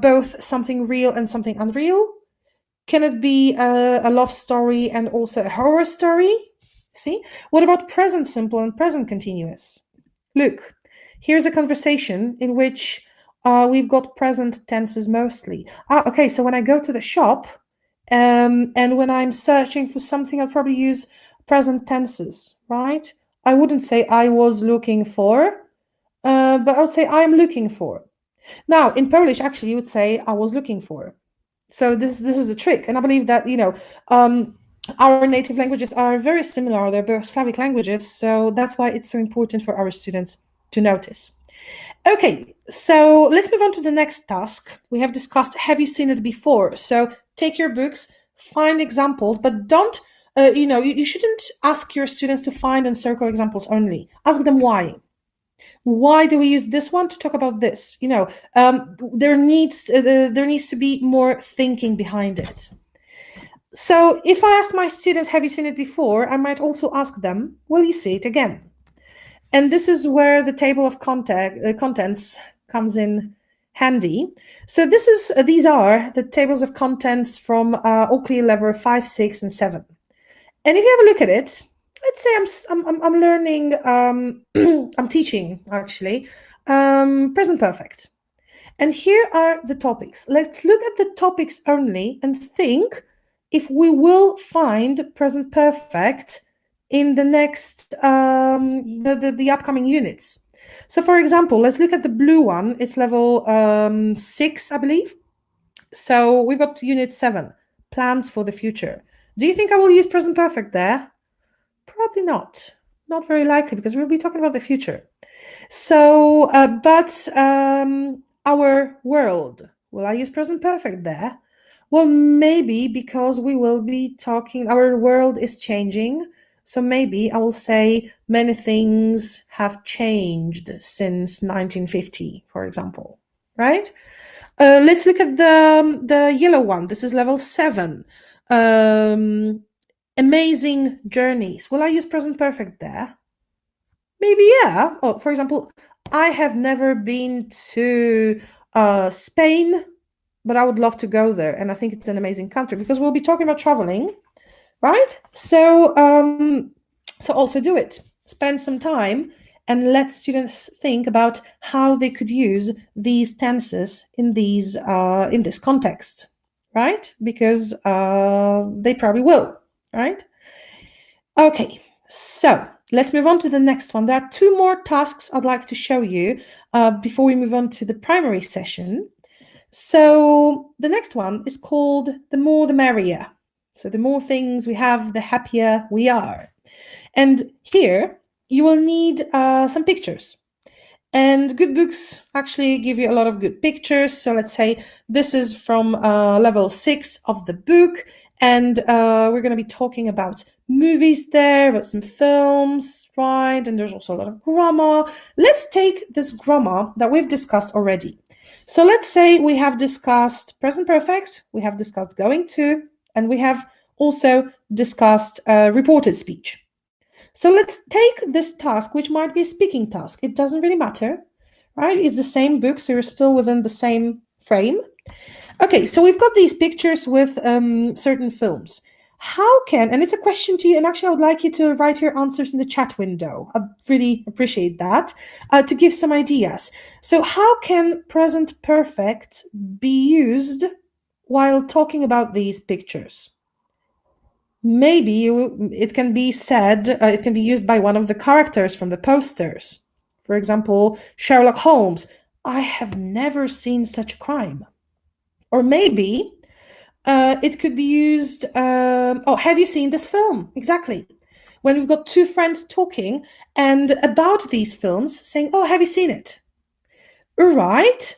both something real and something unreal? Can it be a love story and also a horror story? See? What about present simple and present continuous? Look, here's a conversation in which we've got present tenses mostly. Okay, so when I go to the shop and when I'm searching for something, I'll probably use present tenses, right? I wouldn't say I was looking for, but I would say I'm looking for. Now, in Polish, actually, you would say I was looking for. So this is a trick, and I believe that our native languages are very similar. They're both Slavic languages, so that's why it's so important for our students to notice. Okay, so let's move on to the next task. We have discussed, have you seen it before? So take your books, find examples, but don't, you shouldn't ask your students to find and circle examples only. Ask them why. Why do we use this one to talk about this? There needs to be more thinking behind it. So if I ask my students, have you seen it before? I might also ask them, will you see it again? And this is where the table of contents comes in handy. So these are the tables of contents from All Clear level 5, 6, and 7. And if you have a look at it, let's say I'm learning, I'm teaching actually, present perfect. And here are the topics. Let's look at the topics only and think if we will find present perfect in the next, the upcoming units. So for example, let's look at the blue one. It's level 6, I believe. So we've got unit 7, plans for the future. Do you think I will use present perfect there? Probably not. Not very likely, because we'll be talking about the future. So, but our world, will I use present perfect there? Well, maybe because we will be talking, our world is changing. So maybe I will say many things have changed since 1950, for example, right? Let's look at the yellow one. This is level 7. Amazing journeys. Will I use present perfect there? Maybe, yeah. Oh, for example, I have never been to Spain, but I would love to go there. And I think it's an amazing country because we'll be talking about traveling, right? So, so also do it. Spend some time and let students think about how they could use these tenses in this context, right? Because they probably will, right? Okay, so let's move on to the next one. There are two more tasks I'd like to show you before we move on to the primary session. So the next one is called the more the merrier. So the more things we have, the happier we are. And here you will need some pictures. And good books actually give you a lot of good pictures. So let's say this is from level 6 of the book. And we're going to be talking about movies there, about some films, right? And there's also a lot of grammar. Let's take this grammar that we've discussed already. So let's say we have discussed present perfect, we have discussed going to, and we have also discussed reported speech. So let's take this task, which might be a speaking task. It doesn't really matter, right? It's the same book, so you're still within the same frame. Okay, so we've got these pictures with certain films. How can, and it's a question to you, and actually I would like you to write your answers in the chat window. I'd really appreciate that, to give some ideas. So how can present perfect be used while talking about these pictures? Maybe it can be said, it can be used by one of the characters from the posters. For example, Sherlock Holmes. I have never seen such a crime. Or maybe it could be used, oh, have you seen this film? Exactly. When we've got two friends talking and about these films saying, oh, have you seen it? All right.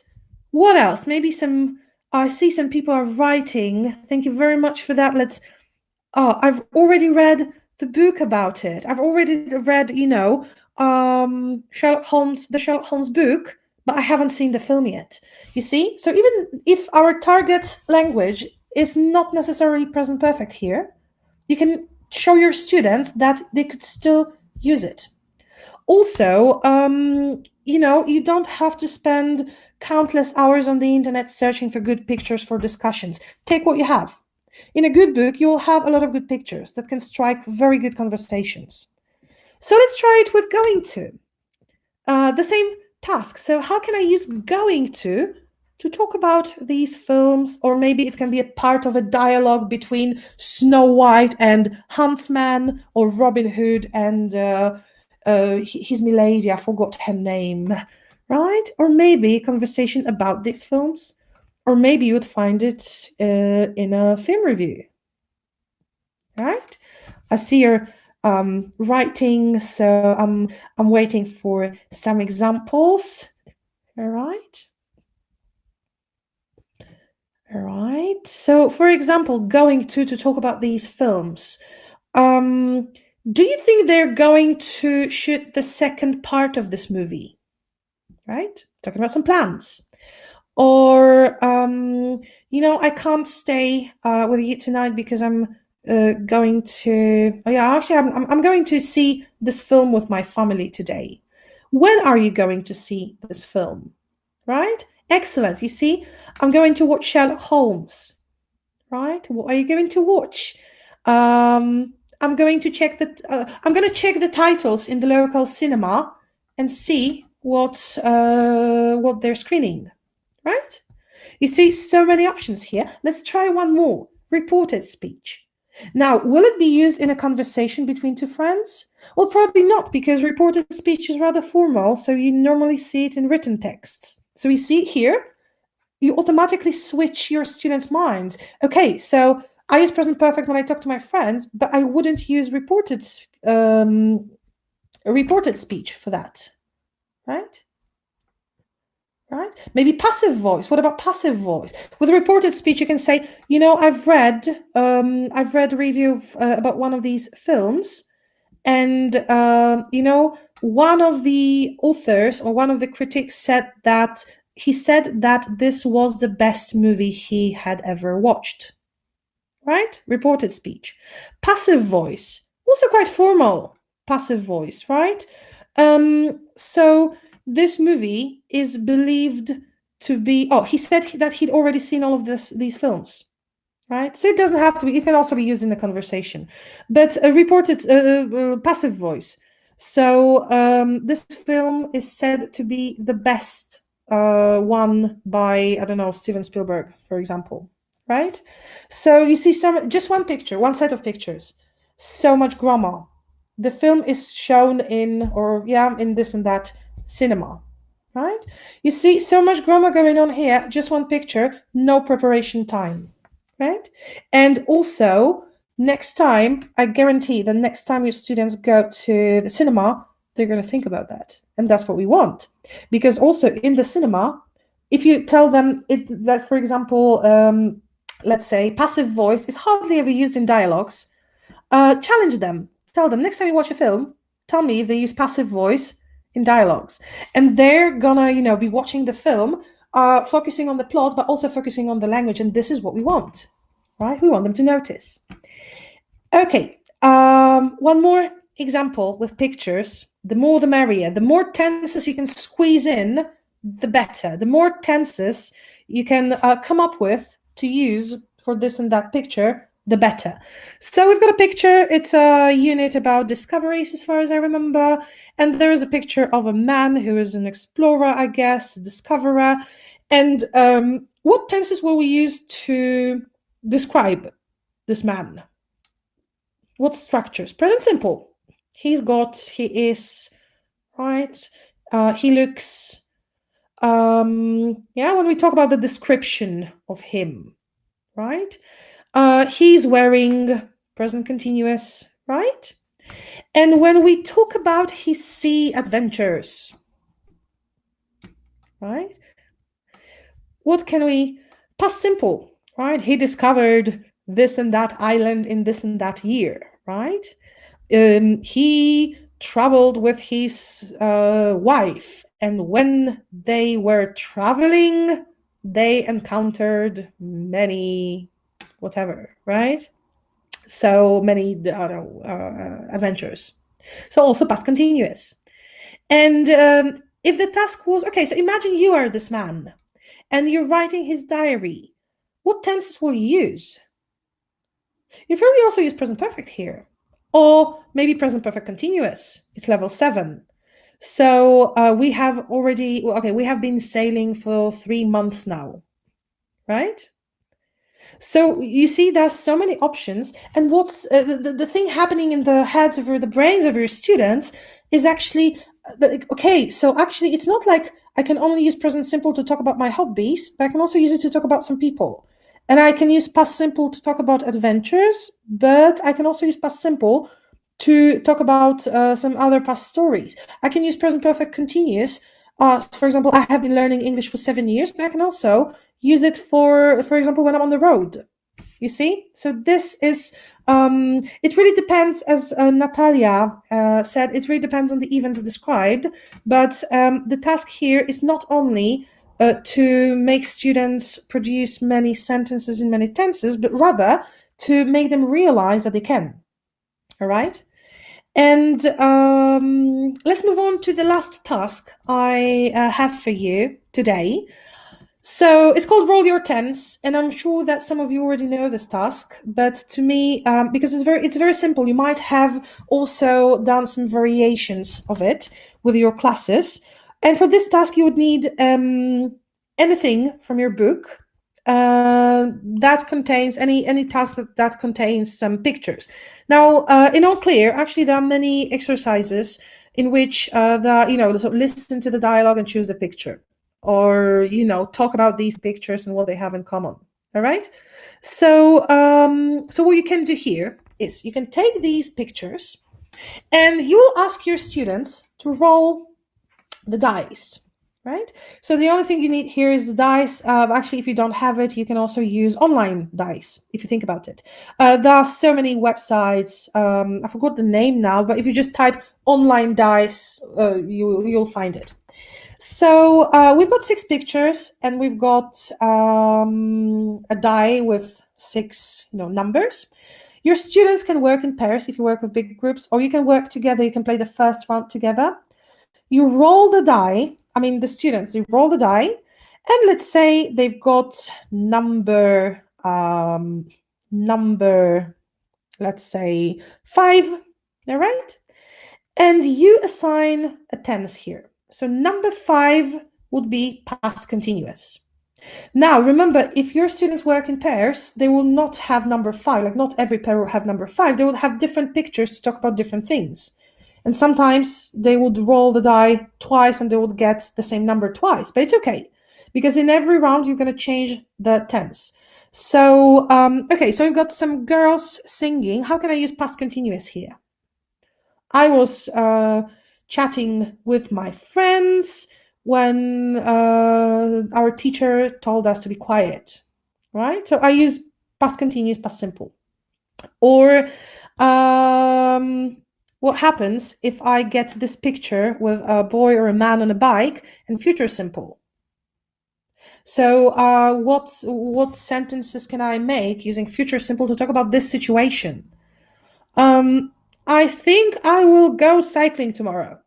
What else? Maybe I see some people are writing. Thank you very much for that. I've already read the book about it. I've already read, Sherlock Holmes, the Sherlock Holmes book, but I haven't seen the film yet. You see? So even if our target language is not necessarily present perfect here, you can show your students that they could still use it. Also, you don't have to spend countless hours on the internet searching for good pictures for discussions. Take what you have. In a good book, you'll have a lot of good pictures that can strike very good conversations. So let's try it with going to. The same task. So how can I use going to talk about these films? Or maybe it can be a part of a dialogue between Snow White and Huntsman, or Robin Hood and his milady, I forgot her name, right? Or maybe a conversation about these films. Or maybe you would find it in a film review, right? I see you're writing, so I'm waiting for some examples. All right. All right. So, for example, going to talk about these films. Do you think they're going to shoot the second part of this movie? Right? Talking about some plans. Or, I can't stay with you tonight because I'm going to, I'm going to see this film with my family today. When are you going to see this film? Right? Excellent. You see, I'm going to watch Sherlock Holmes. Right? What are you going to watch? I'm going to check the titles in the local cinema and see what they're screening. Right? You see so many options here. Let's try one more. Reported speech. Now, will it be used in a conversation between two friends? Well, probably not, because reported speech is rather formal, so you normally see it in written texts. So you see here, you automatically switch your students' minds. Okay, so I use present perfect when I talk to my friends, but I wouldn't use reported speech for that, right? Right? Maybe passive voice. What about passive voice? With reported speech, you can say, I've read a review about one of these films, and one of the authors or one of the critics said that this was the best movie he had ever watched. Right? Reported speech. Passive voice, also quite formal. Passive voice, right? So this movie is believed to be, oh, he said that he'd already seen all of these films, right? So it doesn't have to be, it can also be used in the conversation. But a reported passive voice. So this film is said to be the best one by, I don't know, Steven Spielberg, for example, right? So you see just one picture, one set of pictures, so much grammar. The film is shown in, in this and that cinema, right? You see so much grammar going on here, just one picture, no preparation time, right? And also, next time, I guarantee the next time your students go to the cinema, they're going to think about that. And that's what we want. Because also in the cinema, if you tell them that, for example, let's say passive voice is hardly ever used in dialogues, challenge them. Tell them, next time you watch a film, tell me if they use passive voice in dialogues. And they're gonna, be watching the film, focusing on the plot, but also focusing on the language. And this is what we want, right? We want them to notice. Okay, one more example with pictures. The more the merrier. The more tenses you can squeeze in, the better. The more tenses you can come up with to use for this and that picture, the better. So we've got a picture. It's a unit about discoveries, as far as I remember. And there is a picture of a man who is an explorer, I guess, a discoverer. And what tenses will we use to describe this man? What structures? Present simple. He is, right? He looks, when we talk about the description of him, right? He's wearing, present continuous, right? And when we talk about his sea adventures, right? What can we, past simple, right? He discovered this and that island in this and that year, right? He traveled with his wife, and when they were traveling, they encountered many whatever, right? So many adventures. So also past continuous. And if the task was, okay, so imagine you are this man and you're writing his diary. What tenses will you use? You probably also use present perfect here. Or maybe present perfect continuous. It's level 7. So we have been sailing for 3 months now, right? So you see, there's so many options, and what's the thing happening in the heads of the brains of your students is actually, okay, so actually it's not like I can only use present simple to talk about my hobbies, but I can also use it to talk about some people. And I can use past simple to talk about adventures, but I can also use past simple to talk about some other past stories. I can use present perfect continuous. For example, I have been learning English for 7 years, but I can also use it for example, when I'm on the road. You see? So this is, it really depends, as Natalia said, it really depends on the events described, but the task here is not only to make students produce many sentences in many tenses, but rather to make them realize that they can. All right? And let's move on to the last task I have for you today. So it's called Roll Your Tense, and I'm sure that some of you already know this task, but to me, because it's very simple, you might have also done some variations of it with your classes. And for this task, you would need anything from your book that contains any task that contains some pictures. Now, in All Clear, actually, there are many exercises in which listen to the dialogue and choose the picture, or talk about these pictures and what they have in common. All right. So what you can do here is you can take these pictures and you will ask your students to roll the dice. Right? So the only thing you need here is the dice. Actually, if you don't have it, you can also use online dice, if you think about it. There are so many websites. I forgot the name now, but if you just type online dice, you'll find it. So we've got 6 pictures, and we've got a die with 6 numbers. Your students can work in pairs if you work with big groups, or you can work together. You can play the first round together. You roll the die. The students, they roll the die, And let's say they've got number, let's say 5, all right? And you assign a tense here. So number 5 would be past continuous. Now, remember, if your students work in pairs, they will not have number 5. Like, not every pair will have number 5. They will have different pictures to talk about different things. And sometimes they would roll the die twice and they would get the same number twice. But it's okay, because in every round, you're going to change the tense. So, okay, so we've got some girls singing. How can I use past continuous here? I was chatting with my friends when our teacher told us to be quiet, right? So I use past continuous, past simple. Or what happens if I get this picture with a boy or a man on a bike and future simple? So what sentences can I make using future simple to talk about this situation? I think I will go cycling tomorrow.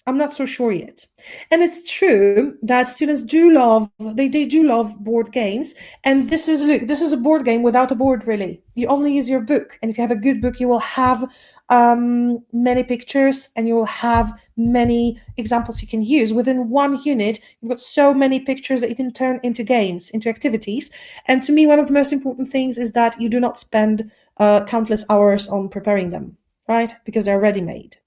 I'm not so sure yet. And it's true that students do love board games. And this is a board game without a board, really. You only use your book. And if you have a good book, you will have many pictures and you will have many examples you can use. Within one unit, you've got so many pictures that you can turn into games, into activities. And to me, one of the most important things is that you do not spend countless hours on preparing them, right? Because they're ready-made.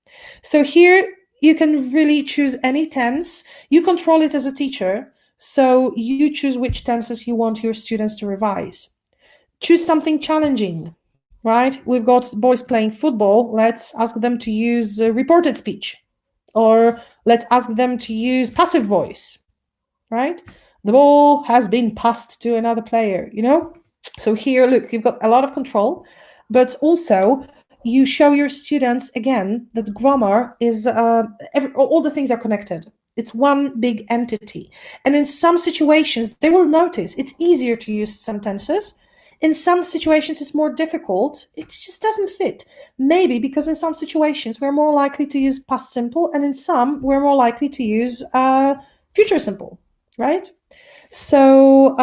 So here, you can really choose any tense. You control it as a teacher, so you choose which tenses you want your students to revise. Choose something challenging, right? We've got boys playing football. Let's ask them to use reported speech, or let's ask them to use passive voice, right? The ball has been passed to another player, you know? So here, look, you've got a lot of control, but also you show your students, again, that grammar is, all the things are connected. It's one big entity. And in some situations, they will notice it's easier to use sentences. In some situations, it's more difficult. It just doesn't fit. Maybe because in some situations, we're more likely to use past simple, and in some, we're more likely to use future simple, right? So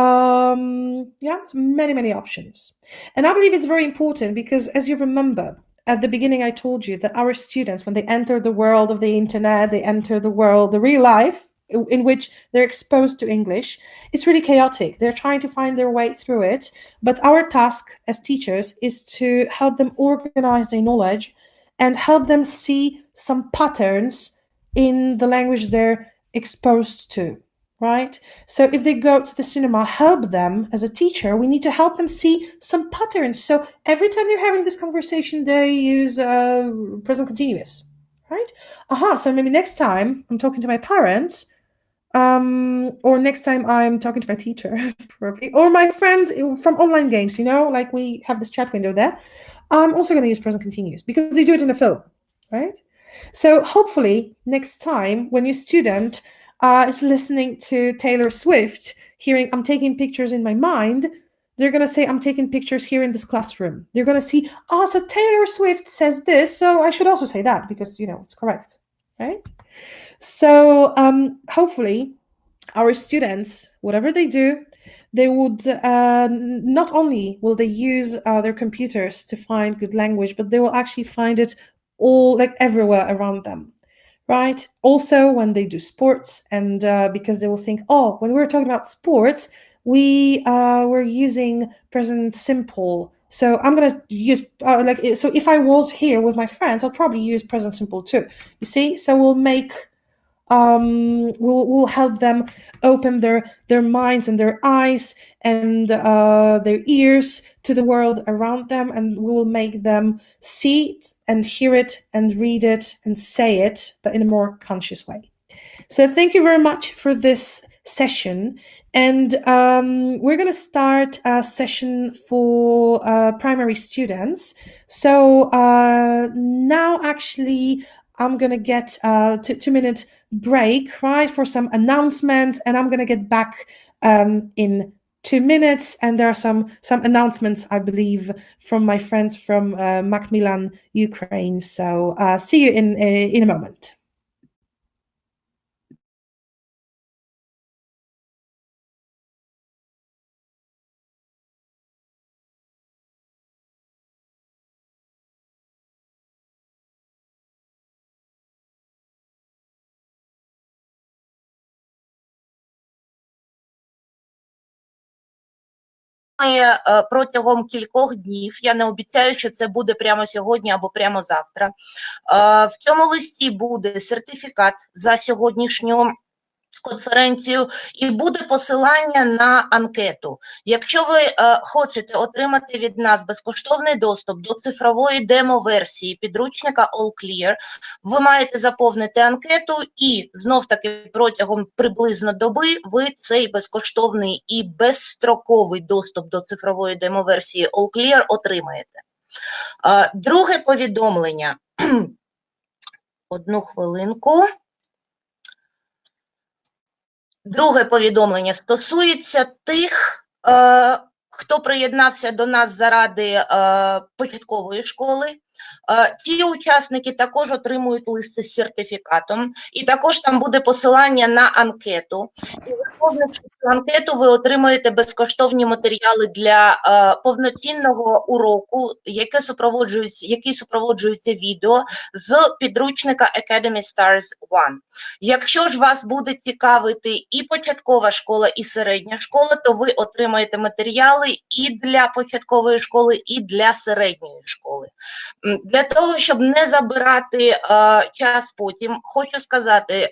yeah, many options. And I believe it's very important because, as you remember, at the beginning I told you that our students, when they enter the world of the internet, they enter the world, the real life in which they're exposed to English, it's really chaotic. They're trying to find their way through it. But our task as teachers is to help them organize their knowledge and help them see some patterns in the language they're exposed to. Right? So if they go to the cinema, help them as a teacher. We need to help them see some patterns. So every time they're having this conversation, they use present continuous, right? So maybe next time I'm talking to my parents, or next time I'm talking to my teacher, probably, or my friends from online games, you know, like we have this chat window there. I'm also going to use present continuous because they do it in a film, right? So hopefully next time when your student is listening to Taylor Swift, hearing I'm taking pictures in my mind, they're going to say, I'm taking pictures here in this classroom. They're going to see, so Taylor Swift says this, so I should also say that because, you know, it's correct, right? So hopefully our students, whatever they do, they would not only will they use their computers to find good language, but they will actually find it all, like, everywhere around them. Right. Also, when they do sports, and because they will think, when we're talking about sports, we're using present simple. So I'm gonna use so if I was here with my friends, I'll probably use present simple too. You see, so we'll make we'll help them open their minds and their eyes and their ears to the world around them, and we will make them see it and hear it and read it and say it, but in a more conscious way. So thank you very much for this session, and we're going to start a session for primary students. So now actually I'm going to get a 2-minute break, right, for some announcements, and I'm going to get back in 2 minutes, and there are some announcements, I believe, from my friends from Macmillan, Ukraine. So see you in a moment. отримає протягом кількох днів. Я не обіцяю, що це буде прямо сьогодні або прямо завтра. В цьому листі буде сертифікат за сьогоднішню конференцію і буде посилання на анкету. Якщо ви хочете отримати від нас безкоштовний доступ до цифрової демо-версії підручника All Clear, ви маєте заповнити анкету і знов-таки протягом приблизно доби ви цей безкоштовний і безстроковий доступ до цифрової демо-версії All Clear отримаєте. Друге повідомлення. Одну хвилинку. Друге повідомлення стосується тих, хто приєднався до нас заради початкової школи. Ці учасники також отримують листи з сертифікатом, і також там буде посилання на анкету. І заповнивши цю анкету, ви отримаєте безкоштовні матеріали для повноцінного уроку, який супроводжується відео з підручника Academy Stars 1. Якщо ж вас буде цікавити і початкова школа, і середня школа, то ви отримаєте матеріали і для початкової школи, і для середньої школи. Для того, щоб не забирати час потім, хочу сказати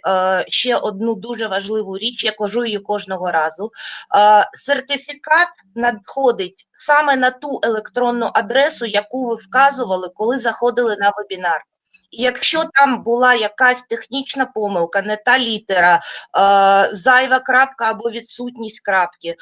ще одну дуже важливу річ, я кажу її кожного разу. Сертифікат надходить саме на ту електронну адресу, яку ви вказували, коли заходили на вебінар. І якщо там була якась технічна помилка, не та літера, зайва крапка або відсутність крапки,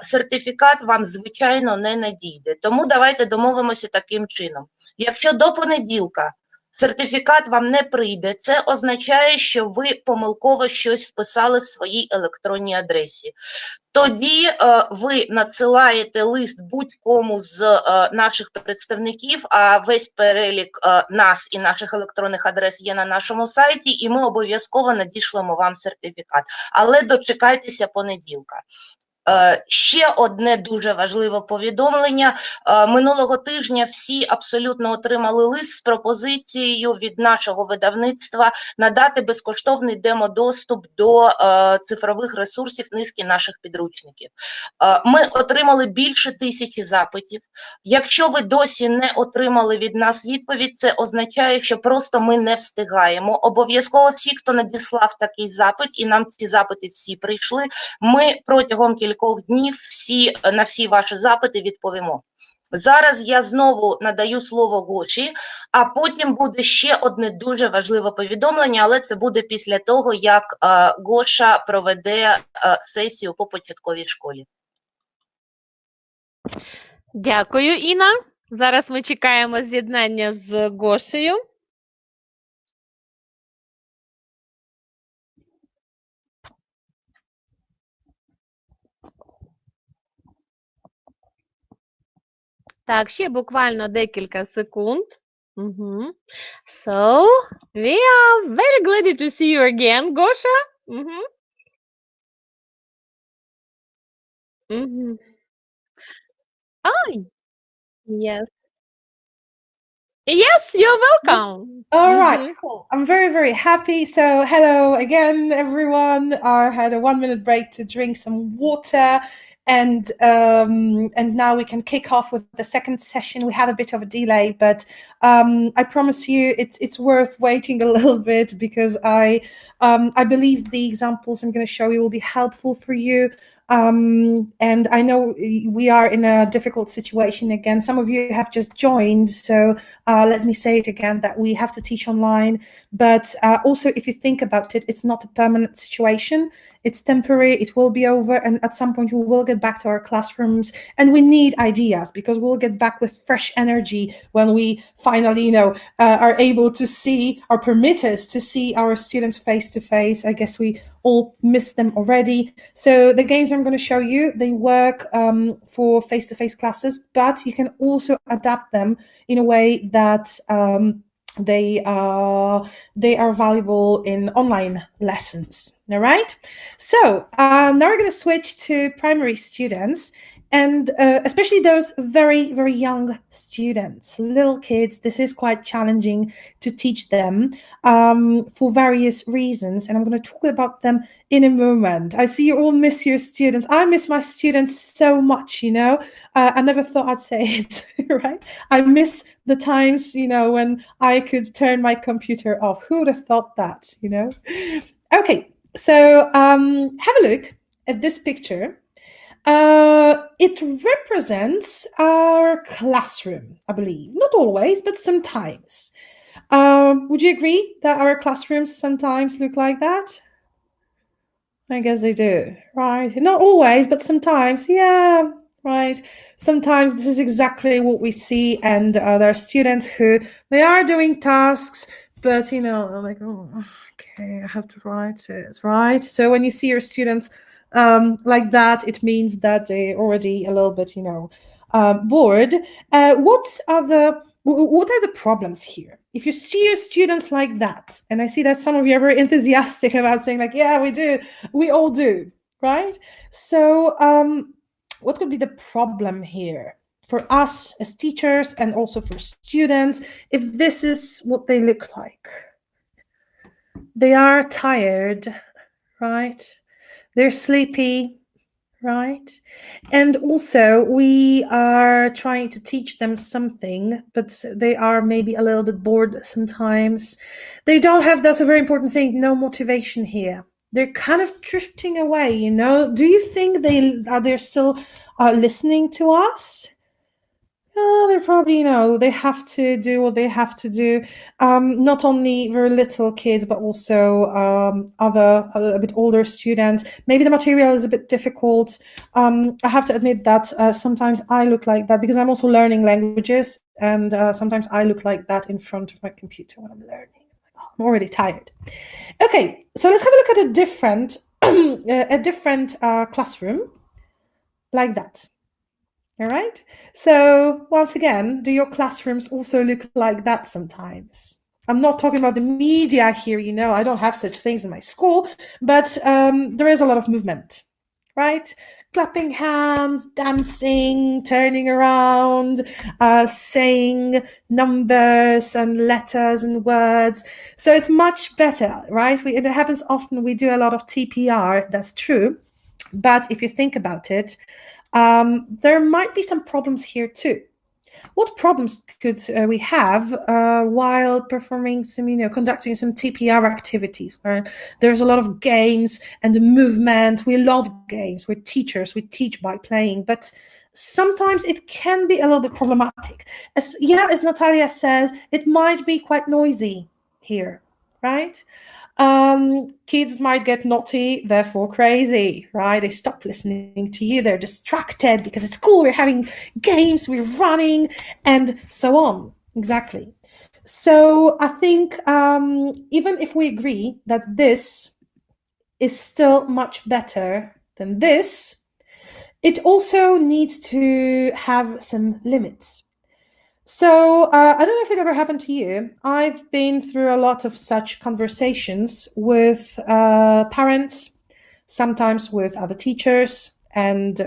сертифікат вам, звичайно, не надійде. Тому давайте домовимося таким чином. Якщо до понеділка сертифікат вам не прийде, це означає, що ви помилково щось вписали в своїй електронній адресі. Тоді ви надсилаєте лист будь-кому з наших представників, а весь перелік нас і наших електронних адрес є на нашому сайті, і ми обов'язково надішлемо вам сертифікат. Але дочекайтеся понеділка. Ще одне дуже важливе повідомлення. Минулого тижня всі абсолютно отримали лист з пропозицією від нашого видавництва надати безкоштовний демодоступ до цифрових ресурсів низки наших підручників. Ми отримали більше 1000 запитів. Якщо ви досі не отримали від нас відповідь, це означає, що просто ми не встигаємо. Обов'язково всі, хто надіслав такий запит, і нам ці запити всі прийшли, ми протягом кількох днів на всі ваші запити відповімо. Зараз я знову надаю слово Гоші, а потім буде ще одне дуже важливе повідомлення, але це буде після того, як Гоша проведе сесію по початковій школі. Дякую, Інна. Зараз ми чекаємо з'єднання з Гошею. Так, ще буквально декілька секунд. So, we are very glad to see you again, Gosha. Oh, yes. Yes, you're welcome. All right, cool. I'm very, very happy. So hello again, everyone. I had a 1-minute break to drink some water, and now we can kick off with the second session. We have a bit of a delay, but I promise you it's worth waiting a little bit, because I believe the examples I'm going to show you will be helpful for you. And I know we are in a difficult situation again. Some of you have just joined, so let me say it again, that we have to teach online, but also, if you think about it, it's not a permanent situation. It's temporary, it will be over, and at some point we will get back to our classrooms, and we need ideas, because we'll get back with fresh energy when we finally, are able to see, or permitted to see our students face to face. I guess we all missed them already. So the games I'm going to show you, they work for face-to-face classes, but you can also adapt them in a way that they are valuable in online lessons. All right. So now we're going to switch to primary students, and especially those very, very young students, little kids. This is quite challenging to teach them for various reasons, and I'm going to talk about them in a moment. I see you all miss your students. I miss my students so much, you know. I never thought I'd say it, right? I miss the times, you know, when I could turn my computer off. Who would have thought that, you know? Okay, so have a look at this picture. It represents our classroom, I believe. Not always, but sometimes. Would you agree that our classrooms sometimes look like that? I guess they do, right? Not always, but sometimes, yeah, right. Sometimes this is exactly what we see, and there are students who, they are doing tasks, but, you know, they're like, oh, okay, I have to write it, right? So when you see your students like that, it means that they're already a little bit, you know, bored. What are the problems here? If you see your students like that, and I see that some of you are very enthusiastic about saying like, yeah, we do, we all do, right? So what could be the problem here for us as teachers and also for students if this is what they look like? They are tired, right? They're sleepy, right? And also we are trying to teach them something, but they are maybe a little bit bored sometimes. They don't have, that's a very important thing, no motivation here. They're kind of drifting away, you know. Do you think they're still listening to us? Oh, they're probably, you know, they have to do what they have to do. Not only very little kids, but also other a bit older students. Maybe the material is a bit difficult. I have to admit that sometimes I look like that because I'm also learning languages, and sometimes I look like that in front of my computer when I'm learning. I'm already tired. Okay, so let's have a look at a different classroom like that. All right. So once again, do your classrooms also look like that sometimes? I'm not talking about the media here, you know, I don't have such things in my school, but there is a lot of movement, right? Clapping hands, dancing, turning around, saying numbers and letters and words. So it's much better, right? It happens often, we do a lot of TPR, that's true. But if you think about it, there might be some problems here too. What problems could we have while performing some, you know, conducting some TPR activities where there's a lot of games and movement? We love games. We're teachers. We teach by playing, but sometimes it can be a little bit problematic. As Natalia says, it might be quite noisy here, right? Kids might get naughty, therefore crazy, right? They stop listening to you. They're distracted because it's cool. We're having games, we're running, and so on. Exactly. So I think even if we agree that this is still much better than this, it also needs to have some limits. So I don't know if it ever happened to you. I've been through a lot of such conversations with parents, sometimes with other teachers, and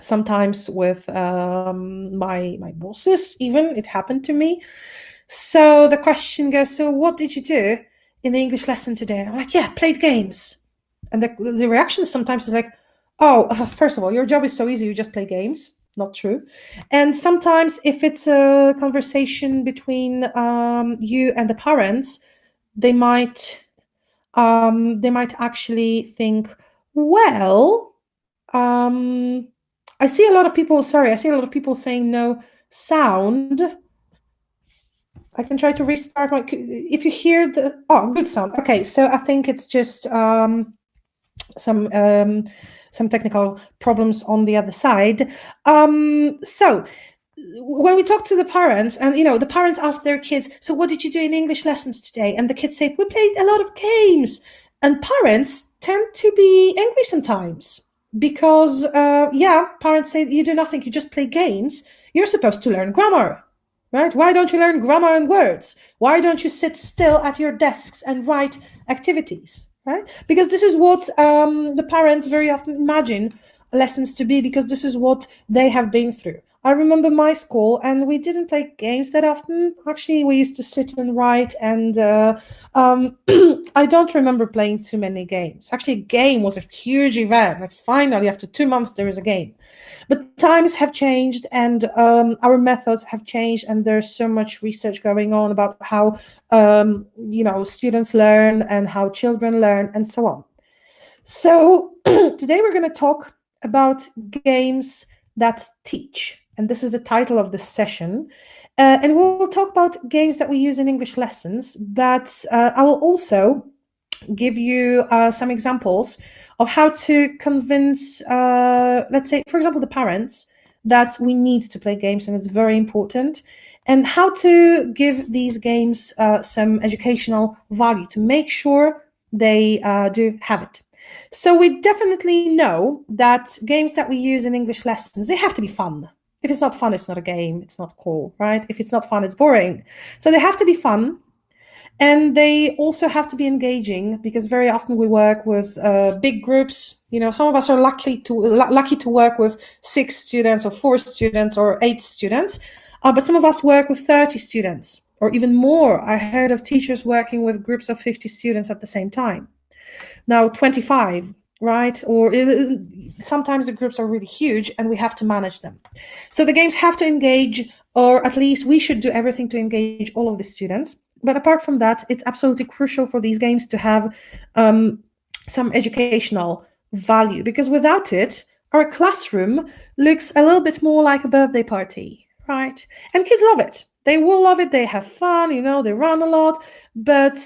sometimes with my bosses even. It happened to me. So the question goes, so what did you do in the English lesson today? And I'm like, yeah, played games. And the reaction sometimes is like, oh, first of all, your job is so easy, you just play games. Not true. And sometimes if it's a conversation between you and the parents, they might actually think, well, I see a lot of people saying no sound. I can try to restart my, if you hear good sound. Okay, so I think it's just some technical problems on the other side. So when we talk to the parents, and, you know, the parents ask their kids, so what did you do in English lessons today? And the kids say, we played a lot of games. And parents tend to be angry sometimes because, parents say, you do nothing, you just play games. You're supposed to learn grammar, right? Why don't you learn grammar and words? Why don't you sit still at your desks and write activities, right? Because this is what the parents very often imagine lessons to be, because this is what they have been through. I remember my school, and we didn't play games that often. Actually, we used to sit and write, and I don't remember playing too many games. Actually, a game was a huge event. Like, finally, after 2 months, there is a game. But times have changed, and our methods have changed, and there's so much research going on about how students learn and how children learn and so on. So today we're going to talk about games that teach, and this is the title of this session. And we'll talk about games that we use in English lessons, but I will also give you some examples of how to convince, let's say, for example, the parents that we need to play games and it's very important, and how to give these games some educational value to make sure they do have it. So we definitely know that games that we use in English lessons, they have to be fun. If it's not fun, it's not a game, it's not cool, right? If it's not fun, it's boring. So they have to be fun. And they also have to be engaging, because very often we work with big groups. Some of us are lucky to work with 6 students or 4 students or 8 students, but some of us work with 30 students or even more. I heard of teachers working with groups of 50 students at the same time. Now 25, right? Or sometimes the groups are really huge and we have to manage them. So the games have to engage, or at least we should do everything to engage all of the students. But apart from that, it's absolutely crucial for these games to have some educational value, because without it, our classroom looks a little bit more like a birthday party, right? And kids love it. They will love it. They have fun, they run a lot. But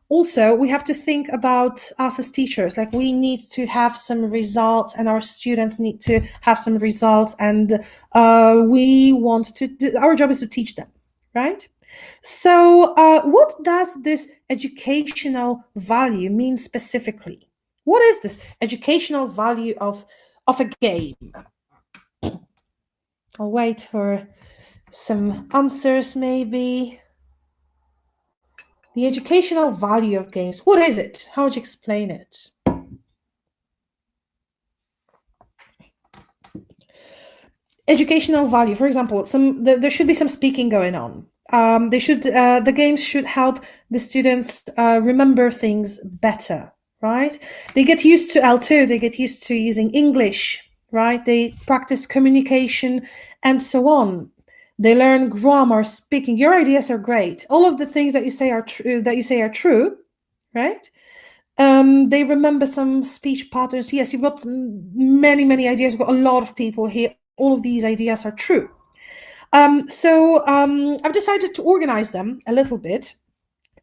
also, we have to think about us as teachers. Like, we need to have some results, and our students need to have some results. And our job is to teach them, right? So what does this educational value mean specifically? What is this educational value of a game? I'll wait for some answers, maybe. The educational value of games. What is it? How would you explain it? Educational value, for example, there should be some speaking going on. The games should help the students remember things better, right? They get used to L2, they get used to using English, right? They practice communication and so on. They learn grammar, speaking. Your ideas are great. All of the things that you say are true, right? They remember some speech patterns. Yes, you've got many, many ideas. You've got a lot of people here. All of these ideas are true. So I've decided to organize them a little bit.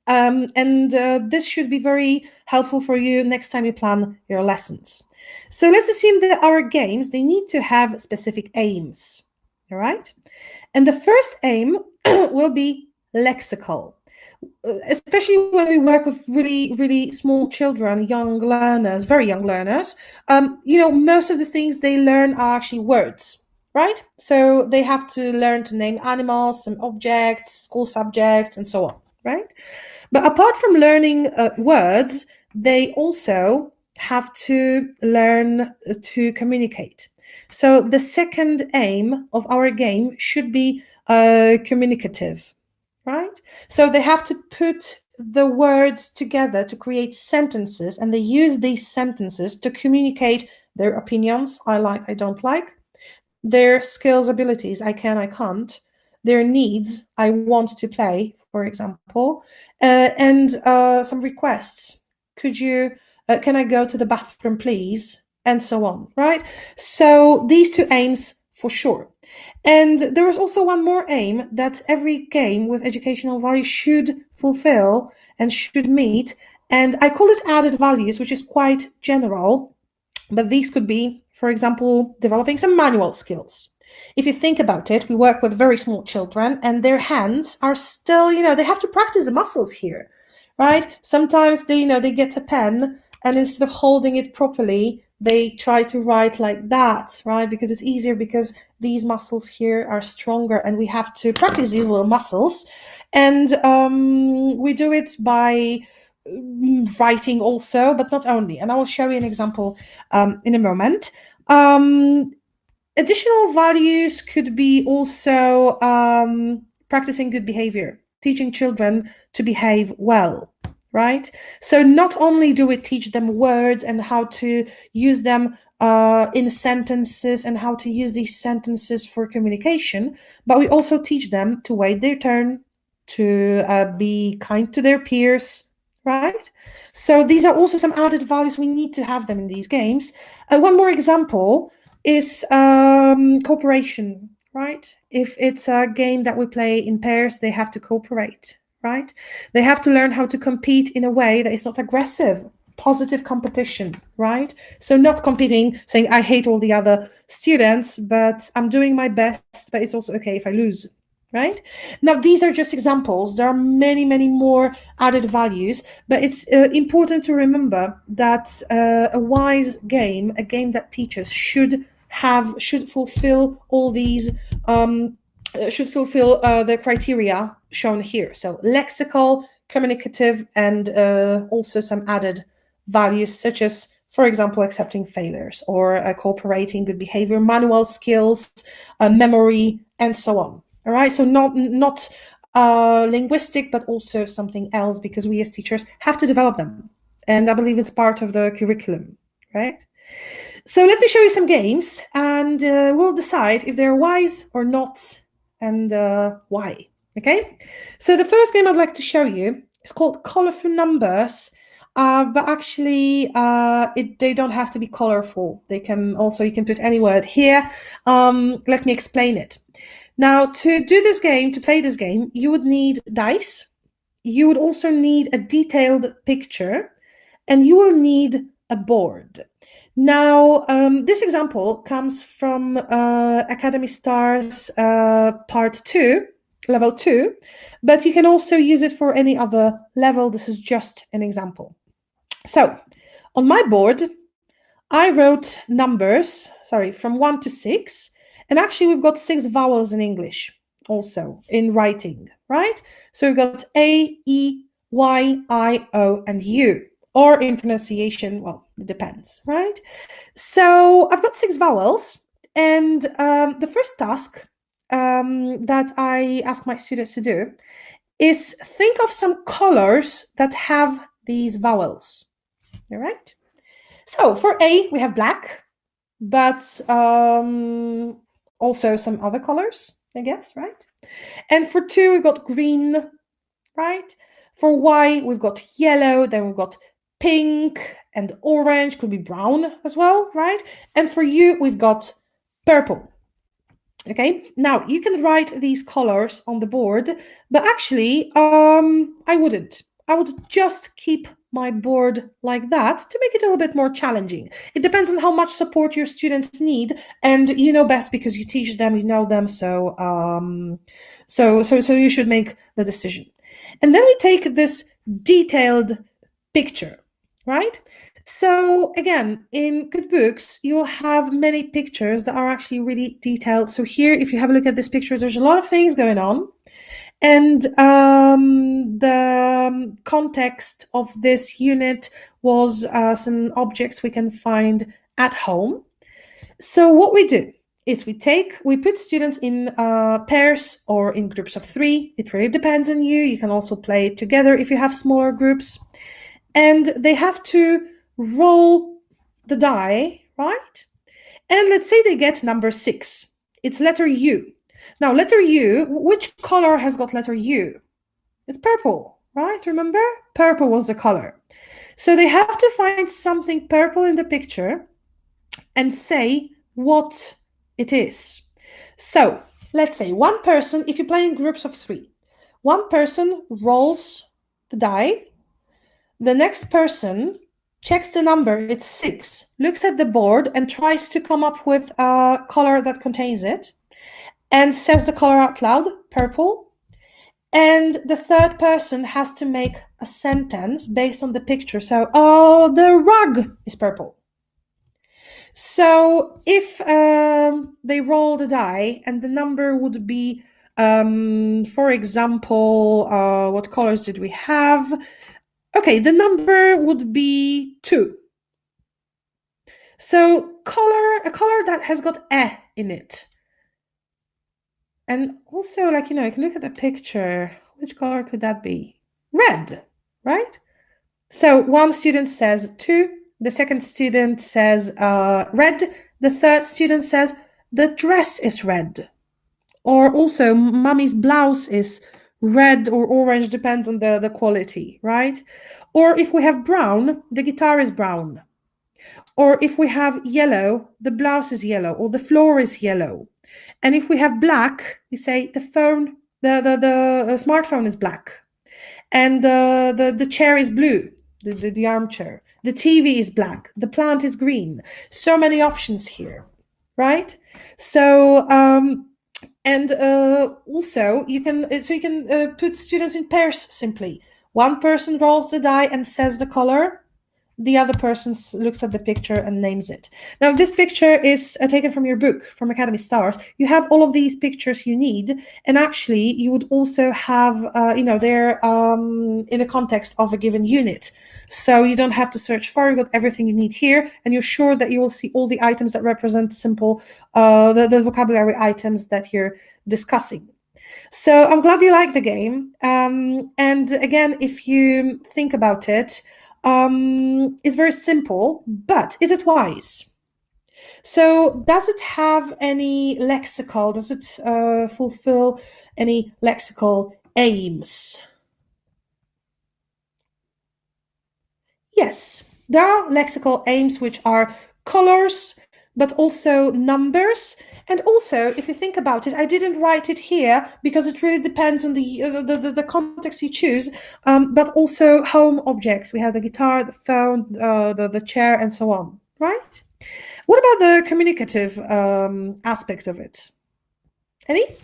And this should be very helpful for you next time you plan your lessons. So let's assume that our games, they need to have specific aims, all right? And the first aim will be lexical, especially when we work with really, really small children, young learners, very young learners. Most of the things they learn are actually words, right? So they have to learn to name animals, some objects, school subjects, and so on, right? But apart from learning words, they also have to learn to communicate. So the second aim of our game should be communicative, right? So they have to put the words together to create sentences, and they use these sentences to communicate their opinions, I like, I don't like, their skills, abilities, I can, I can't, their needs, I want to play, for example, and some requests. Can I go to the bathroom, please? And so on, right? So these 2 aims for sure. And there is also one more aim that every game with educational value should fulfill and should meet. And I call it added values, which is quite general. But these could be, for example, developing some manual skills. If you think about it, we work with very small children, and their hands are still, they have to practice the muscles here, right? Sometimes they get a pen, and instead of holding it properly, they try to write like that, right? Because it's easier, because these muscles here are stronger and we have to practice these little muscles. And we do it by writing also, but not only. And I will show you an example in a moment. Additional values could be also practicing good behavior, teaching children to behave well, right? So not only do we teach them words and how to use them in sentences and how to use these sentences for communication, but we also teach them to wait their turn, to be kind to their peers, right? So these are also some added values. We need to have them in these games. One more example is cooperation, right? If it's a game that we play in pairs, they have to cooperate, right? They have to learn how to compete in a way that is not aggressive, positive competition, right? So not competing, saying, I hate all the other students, but I'm doing my best, but it's also okay if I lose, right? Now, these are just examples. There are many, many more added values, but it's important to remember that a wise game, a game that teaches, should fulfill all these, should fulfill the criteria shown here. So lexical, communicative, and also some added values, such as, for example, accepting failures, or cooperating, good behavior, manual skills, memory, and so on. All right, so not linguistic, but also something else, because we as teachers have to develop them. And I believe it's part of the curriculum, right? So let me show you some games, and we'll decide if they're wise or not, and why, okay? So the first game I'd like to show you is called Colorful Numbers, but actually they don't have to be colorful. They can also, you can put any word here. Let me explain it. Now, to do this game, to play this game, you would need dice. You would also need a detailed picture, and you will need a board. Now, this example comes from Academy Stars Part 2, Level 2, but you can also use it for any other level. This is just an example. So, on my board, I wrote numbers, from 1 to 6. And actually, we've got 6 vowels in English also in writing, right? So we've got A, E, Y, I, O, and U. Or in pronunciation, well, it depends, right? So I've got 6 vowels. And the first task that I ask my students to do is think of some colors that have these vowels, all right? So for A, we have black, but also some other colors, I guess, right? And for 2, we've got green, right? For Y, we've got yellow, then we've got pink and orange, could be brown as well, right? And for U, we've got purple. Okay, now you can write these colors on the board, but actually, I wouldn't. I would just keep my board like that to make it a little bit more challenging. It depends on how much support your students need, and you know best because you teach them, you know them, so you should make the decision. And then we take this detailed picture, right? So again, in good books, you'll have many pictures that are actually really detailed. So here, if you have a look at this picture, there's a lot of things going on. And the context of this unit was some objects we can find at home. So what we do is we put students in pairs or in groups of 3. It really depends on you. You can also play it together if you have smaller groups. And they have to roll the die, right? And let's say they get number 6. It's letter U. Now, letter U, which color has got letter U? It's purple, right? Remember? Purple was the color. So they have to find something purple in the picture and say what it is. So let's say one person, if you play in groups of 3, one person rolls the die. The next person checks the number, it's 6, looks at the board and tries to come up with a color that contains it, and says the color out loud, purple. And the third person has to make a sentence based on the picture. So, oh, the rug is purple. So if they roll the die and the number would be, for example, what colors did we have? Okay, the number would be 2. So a color that has got "e" in it. And also, like, you know, you can look at the picture. Which color could that be? Red, right? So one student says 2. The second student says red. The third student says the dress is red. Or also, mommy's blouse is red or orange, depends on the quality, right? Or if we have brown, the guitar is brown. Or if we have yellow, the blouse is yellow, or the floor is yellow. And if we have black, we say the phone, the smartphone is black. And the chair is blue, the armchair. The TV is black. The plant is green. So many options here, right? So and also you can put students in pairs simply. One person rolls the die and says the color. The other person looks at the picture and names it. Now, this picture is taken from your book, from Academy Stars. You have all of these pictures you need, and actually, you would also have, they're in the context of a given unit. So you don't have to search far. You got everything you need here, and you're sure that you will see all the items that represent simple, the vocabulary items that you're discussing. So I'm glad you like the game. And again, if you think about it, is very simple, but is it wise? So does it have any lexical, does it fulfill any lexical aims? Yes, there are lexical aims which are colors, but also numbers. And also, if you think about it, I didn't write it here because it really depends on the context you choose, but also home objects. We have the guitar, the phone, the chair, and so on, right? What about the communicative aspect of it? Any?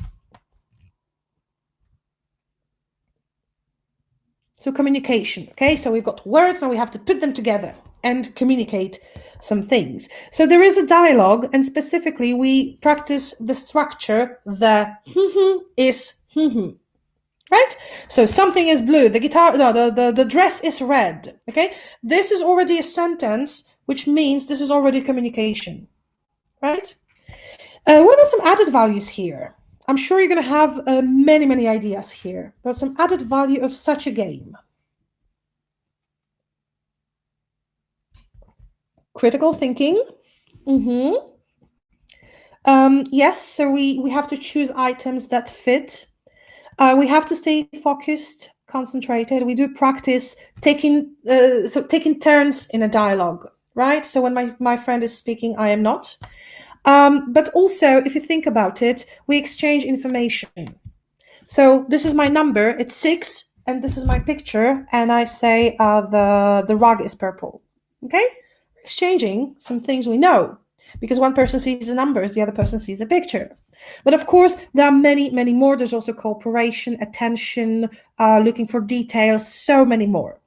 So communication, okay? So we've got words, now we have to put them together and communicate some things. So there is a dialogue, and specifically we practice the structure, the is right? So something is blue, the guitar, no, the dress is red, okay? This is already a sentence, which means this is already communication, right? What about some added values here? I'm sure you're going to have many ideas here, but some added value of such a game. Critical thinking. Yes, so we have to choose items that fit. We have to stay focused, concentrated. We do practice taking turns in a dialogue, right? So when my friend is speaking, I am not. But also, if you think about it, we exchange information. So this is my number, it's 6, and this is my picture, and I say the rug is purple, okay? We're exchanging some things we know, because one person sees the numbers, the other person sees a picture. But of course, there are many more. There's also cooperation, attention, looking for details, so many more.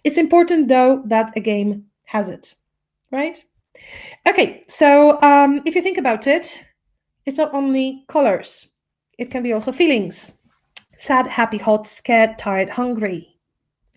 It's important, though, that a game has it, right? Okay, so if you think about it, it's not only colors. It can be also feelings. Sad, happy, hot, scared, tired, hungry,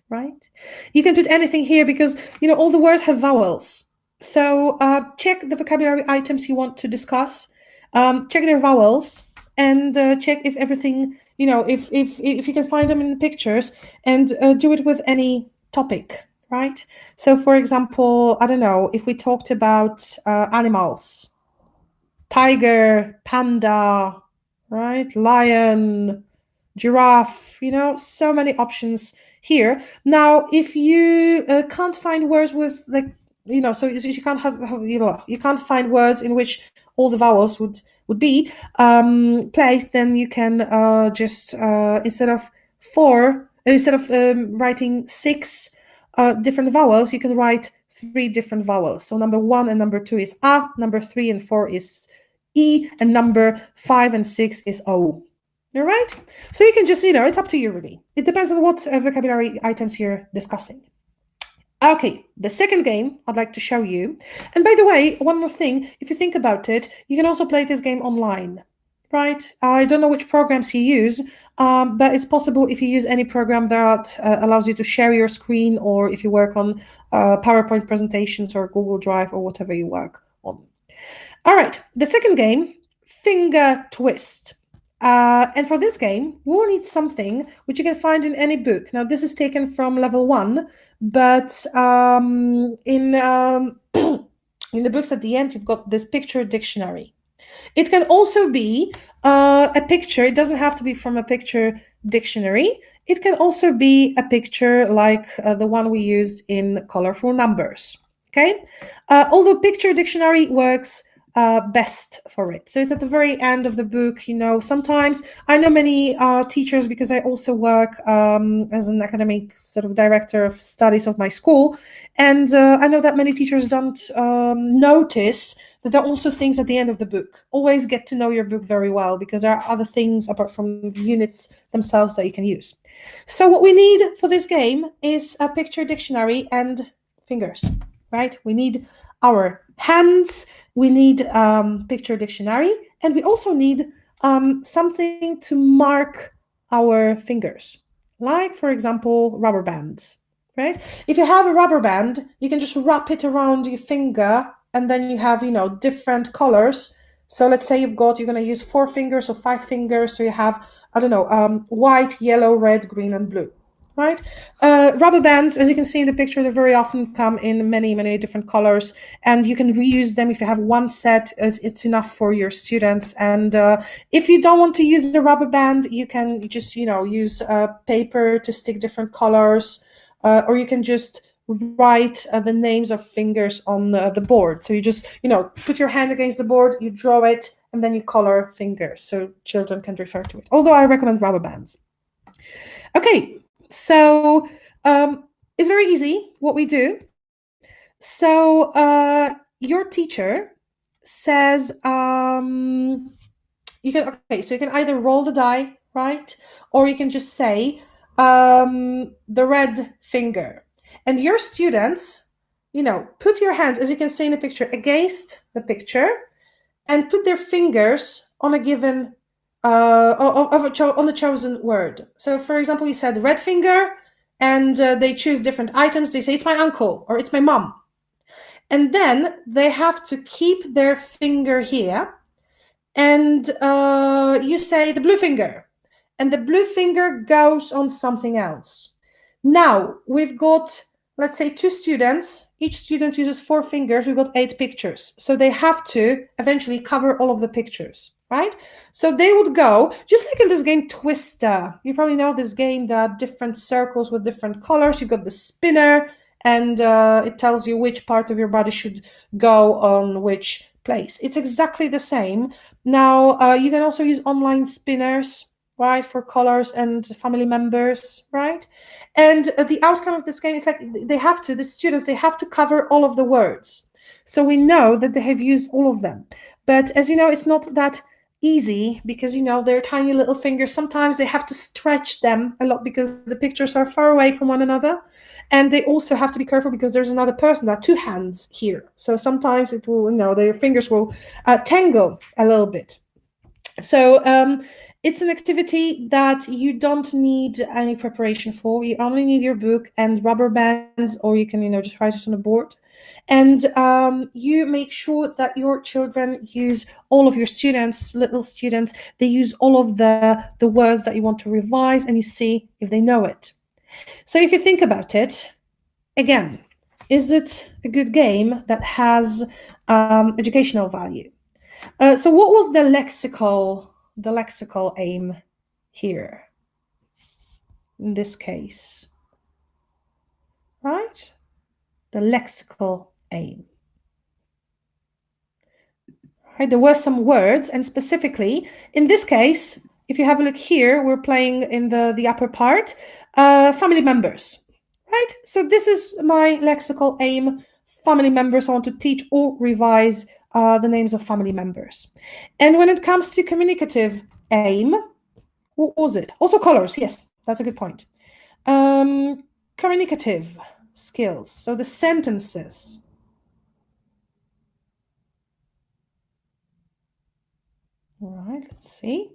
right? You can put anything here because, all the words have vowels. So check the vocabulary items you want to discuss. Check their vowels and check if everything, if you can find them in the pictures, and do it with any topic, right? So, for example, I don't know, if we talked about animals, tiger, panda, right? Lion, giraffe, so many options here. Now, if you can't find words with so you can't have you can't find words in which all the vowels would be placed, then you can just instead of writing 6 different vowels, you can write 3 different vowels. So number 1 and number 2 is A, number 3 and 4 is E, and number 5 and 6 is O. All right? So you can just, it's up to you really. It depends on what vocabulary items you're discussing. Okay, the second game I'd like to show you. And by the way, one more thing, if you think about it, you can also play this game online, right? I don't know which programs you use, but it's possible if you use any program that allows you to share your screen, or if you work on PowerPoint presentations or Google Drive or whatever you work on. All right, the second game, finger twist. And for this game, we'll need something which you can find in any book. Now, this is taken from level 1, but in the books at the end, you've got this picture dictionary. It can also be a picture. It doesn't have to be from a picture dictionary. It can also be a picture like the one we used in colorful numbers. Okay, although picture dictionary works best for it. So it's at the very end of the book. You know, sometimes I know many teachers, because I also work as an academic sort of director of studies of my school, and I know that many teachers don't notice that there are also things at the end of the book. Always get to know your book very well, because there are other things apart from the units themselves that you can use. So what we need for this game is a picture dictionary and fingers, right? We need our hands, we need picture dictionary, and we also need something to mark our fingers, like, for example, rubber bands, right? If you have a rubber band, you can just wrap it around your finger, and then you have, you know, different colors. So let's say you're going to use 4 fingers or 5 fingers, so you have, I don't know, white, yellow, red, green, and blue. Right? Rubber bands, as you can see in the picture, they very often come in many, many different colors, and you can reuse them. If you have one set, it's enough for your students. And if you don't want to use the rubber band, you can just, you know, use paper to stick different colors, or you can just write the names of fingers on the board. So you just, you know, put your hand against the board, you draw it, and then you color fingers so children can refer to it. Although I recommend rubber bands. Okay. So it's very easy what we do. So your teacher says you can, okay, so you can either roll the die, right? Or you can just say the red finger. And your students, you know, put your hands, as you can see in the picture, against the picture, and put their fingers on a given on the chosen word. So, for example, you said red finger, and they choose different items. They say, it's my uncle, or it's my mom. And then they have to keep their finger here, and you say the blue finger, and the blue finger goes on something else. Now, we've got, let's say, 2 students. Each student uses 4 fingers. We've got 8 pictures. So they have to eventually cover all of the pictures, right? So they would go, just like in this game Twister. You probably know this game, there are different circles with different colors. You've got the spinner, and it tells you which part of your body should go on which place. It's exactly the same. Now, you can also use online spinners, right, for colors and family members, right? And the outcome of this game is like the students have to cover all of the words. So we know that they have used all of them. But as you know, it's not that easy, because, you know, they're tiny little fingers. Sometimes they have to stretch them a lot because the pictures are far away from one another. And they also have to be careful because there's another person. There are 2 hands here. So sometimes it will, you know, their fingers will tangle a little bit. So it's an activity that you don't need any preparation for. You only need your book and rubber bands, or you can, you know, just write it on a board. And you make sure that your children use, all of your students, little students, they use all of the words that you want to revise, and you see if they know it. So if you think about it, again, is it a good game that has educational value? So what was the lexical aim here in this case, right? The lexical aim. Right, there were some words, and specifically in this case, if you have a look here, we're playing in the upper part, family members, right? So this is my lexical aim, family members. I want to teach or revise the names of family members. And when it comes to communicative aim, what was it? Also colors, yes, that's a good point. Communicative, skills. So the sentences. All right, let's see.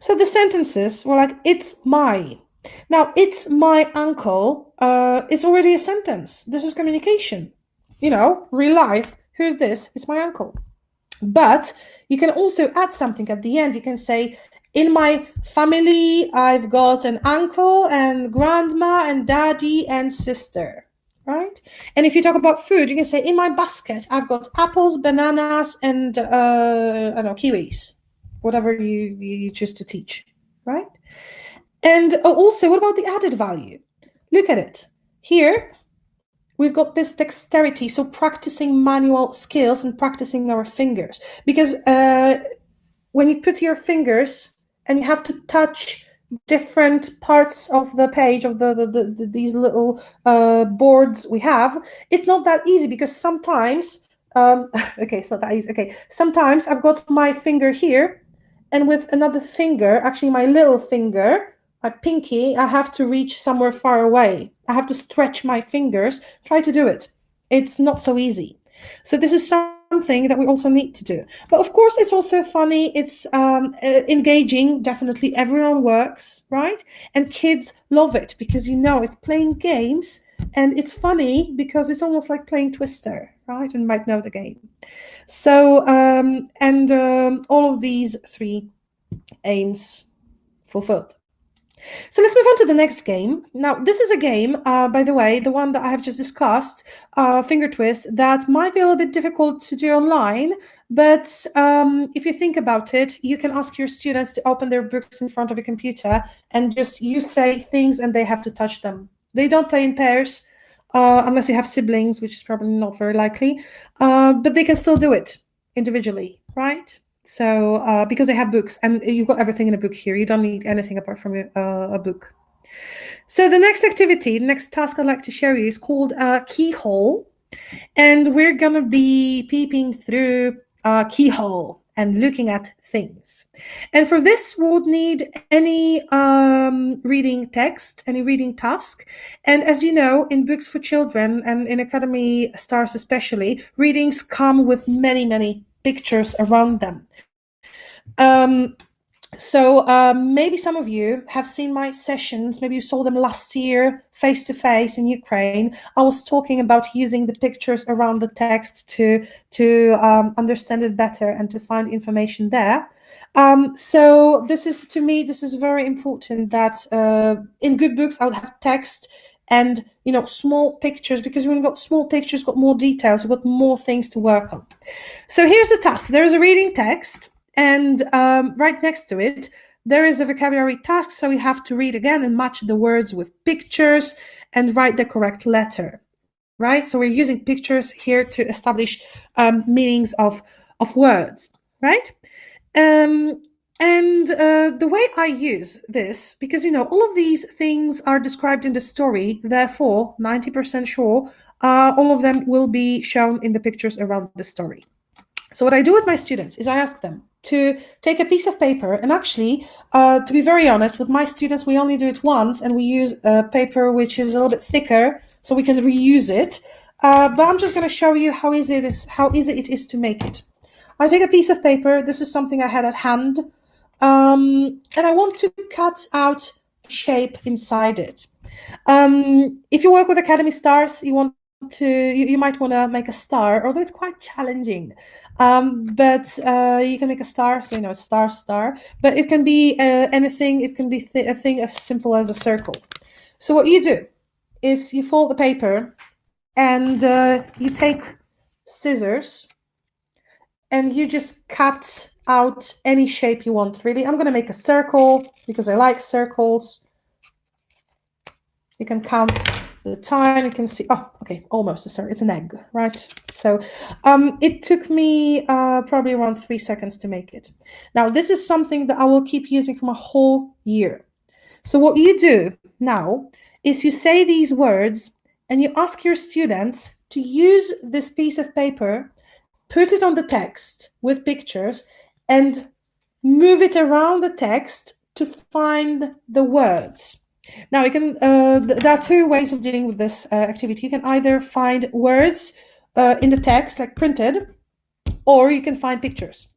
So the sentences were like, it's my. Now, it's my uncle is already a sentence. This is communication. You know, real life. Who's this? It's my uncle. But you can also add something at the end. You can say, in my family, I've got an uncle and grandma and daddy and sister, right? And if you talk about food, you can say, in my basket, I've got apples, bananas, and I don't know, kiwis, whatever you choose to teach, right? And also, what about the added value? Look at it. Here, we've got this dexterity, so practicing manual skills and practicing our fingers. Because when you put your fingers and you have to touch different parts of the page of these little boards we have, it's not that easy because sometimes, okay, it's not that easy. Okay, sometimes I've got my finger here, and with another finger, actually my little finger, my pinky, I have to reach somewhere far away. I have to stretch my fingers, try to do it. It's not so easy. So this is something that we also need to do. But of course, it's also funny. It's engaging. Definitely everyone works, right? And kids love it because, you know, it's playing games and it's funny because it's almost like playing Twister, right? And you might know the game. So, all of these three aims fulfilled. So let's move on to the next game. Now, this is a game, by the way, the one that I have just discussed, finger twist, that might be a little bit difficult to do online, but if you think about it, you can ask your students to open their books in front of a computer and just you say things and they have to touch them. They don't play in pairs, unless you have siblings, which is probably not very likely, but they can still do it individually, right? So because they have books and you've got everything in a book here, you don't need anything apart from a book. So the next activity, the next task I'd like to share you is called Keyhole, and we're gonna be peeping through keyhole and looking at things. And for this, we would need any reading text, any reading task. And as you know, in books for children and in Academy Stars especially, readings come with many, many pictures around them. So maybe some of you have seen my sessions, maybe you saw them last year face-to-face in Ukraine. I was talking about using the pictures around the text to understand it better and to find information there. So this is, to me, this is very important that in good books I would have text and, you know, small pictures, because when you've got small pictures, you've got more details, you've got more things to work on. So here's the task. There is a reading text, and right next to it, there is a vocabulary task. So we have to read again and match the words with pictures and write the correct letter, right? So we're using pictures here to establish meanings of words, right? And the way I use this, because, you know, all of these things are described in the story, therefore, 90% sure, all of them will be shown in the pictures around the story. So what I do with my students is I ask them to take a piece of paper, and actually, to be very honest, with my students, we only do it once, and we use a paper which is a little bit thicker, so we can reuse it. But I'm just going to show you how easy it is to make it. I take a piece of paper. This is something I had at hand. And I want to cut out a shape inside it. If you work with Academy Stars, you might want to make a star, although it's quite challenging. But you can make a star, so, you know, star. But it can be anything. It can be a thing as simple as a circle. So what you do is you fold the paper, and you take scissors, and you just cut out any shape you want, really. I'm going to make a circle because I like circles. You can count the time. You can see, oh, okay, almost a circle. It's an egg, right? So it took me probably around 3 seconds to make it. Now, this is something that I will keep using for my whole year. So what you do now is you say these words and you ask your students to use this piece of paper, put it on the text with pictures, and move it around the text to find the words. Now, you can. There are two ways of dealing with this activity. You can either find words in the text, like printed, or you can find pictures.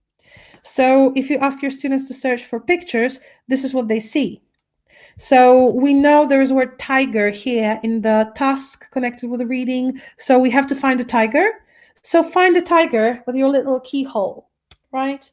So if you ask your students to search for pictures, this is what they see. So we know there is a word tiger here in the task connected with the reading. So we have to find a tiger. So find a tiger with your little keyhole, right?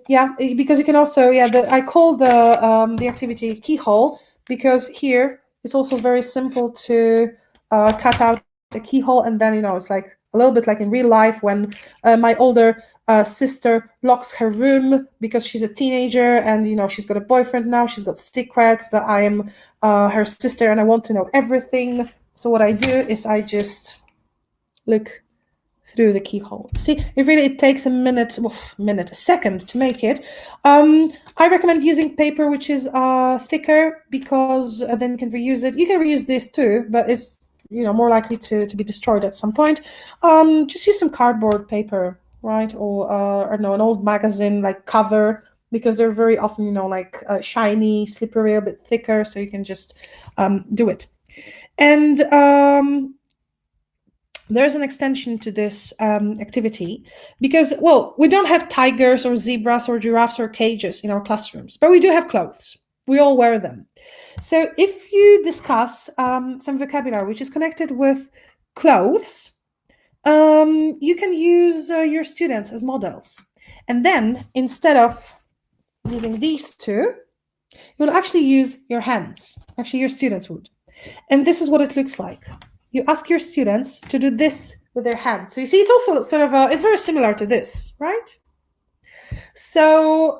Yeah, because you can also, I call the activity keyhole because here it's also very simple to cut out a keyhole, and then, it's like a little bit like in real life when my older sister locks her room because she's a teenager and she's got a boyfriend now, she's got secrets, but I am her sister and I want to know everything. So what I do is I just look through the keyhole. See, it takes a second to make it. I recommend using paper which is thicker because then you can reuse it. You can reuse this too, but it's more likely to be destroyed at some point. Just use some cardboard paper, right? Or I don't know, an old magazine like cover, because they're very often like shiny, slippery, a bit thicker, so you can just do it. And there's an extension to this activity because, well, we don't have tigers or zebras or giraffes or cages in our classrooms, but we do have clothes. We all wear them. So if you discuss some vocabulary which is connected with clothes, you can use your students as models. And then instead of using these two, you'll actually use your hands. Actually, your students would. And this is what it looks like. You ask your students to do this with their hands. So you see, it's also sort of it's very similar to this, right? So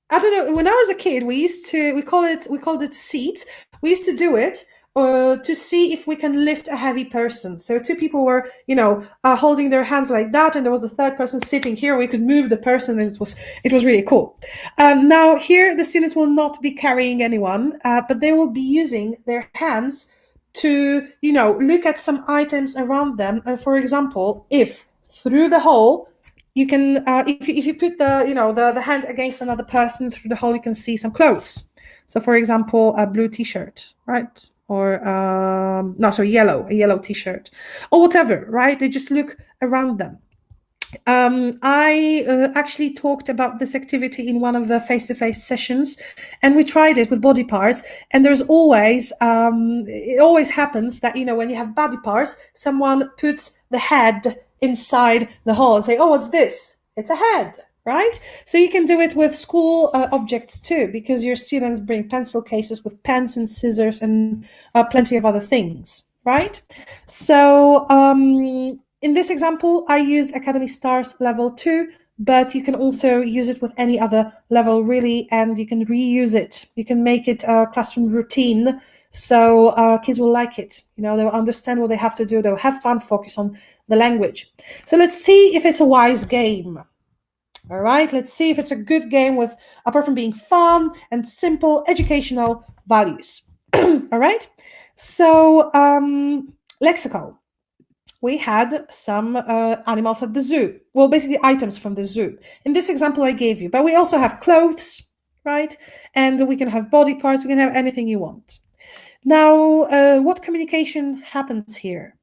I don't know. When I was a kid, we called it seats. We used to do it to see if we can lift a heavy person. So two people were, holding their hands like that, and there was a third person sitting here. We could move the person, and it was really cool. Now here, the students will not be carrying anyone, but they will be using their hands to, look at some items around them. For example, if through the hole, you can, if you put the hand against another person through the hole, you can see some clothes. So, for example, a blue T-shirt, right? Or a yellow T-shirt, or whatever, right? They just look around them. I actually talked about this activity in one of the face-to-face sessions, and we tried it with body parts. And there's always, it always happens that, when you have body parts, someone puts the head inside the hole and say, oh, what's this? It's a head, right? So you can do it with school objects too, because your students bring pencil cases with pens and scissors and plenty of other things, right? So, in this example, I used Academy Stars level 2, but you can also use it with any other level, really, and you can reuse it. You can make it a classroom routine, so kids will like it. They'll understand what they have to do. They'll have fun, focus on the language. So let's see if it's a wise game. All right, let's see if it's a good game with, apart from being fun and simple, educational values. All right, so lexical. We had some animals at the zoo. Well, basically items from the zoo. In this example I gave you, but we also have clothes, right? And we can have body parts, we can have anything you want. Now, what communication happens here?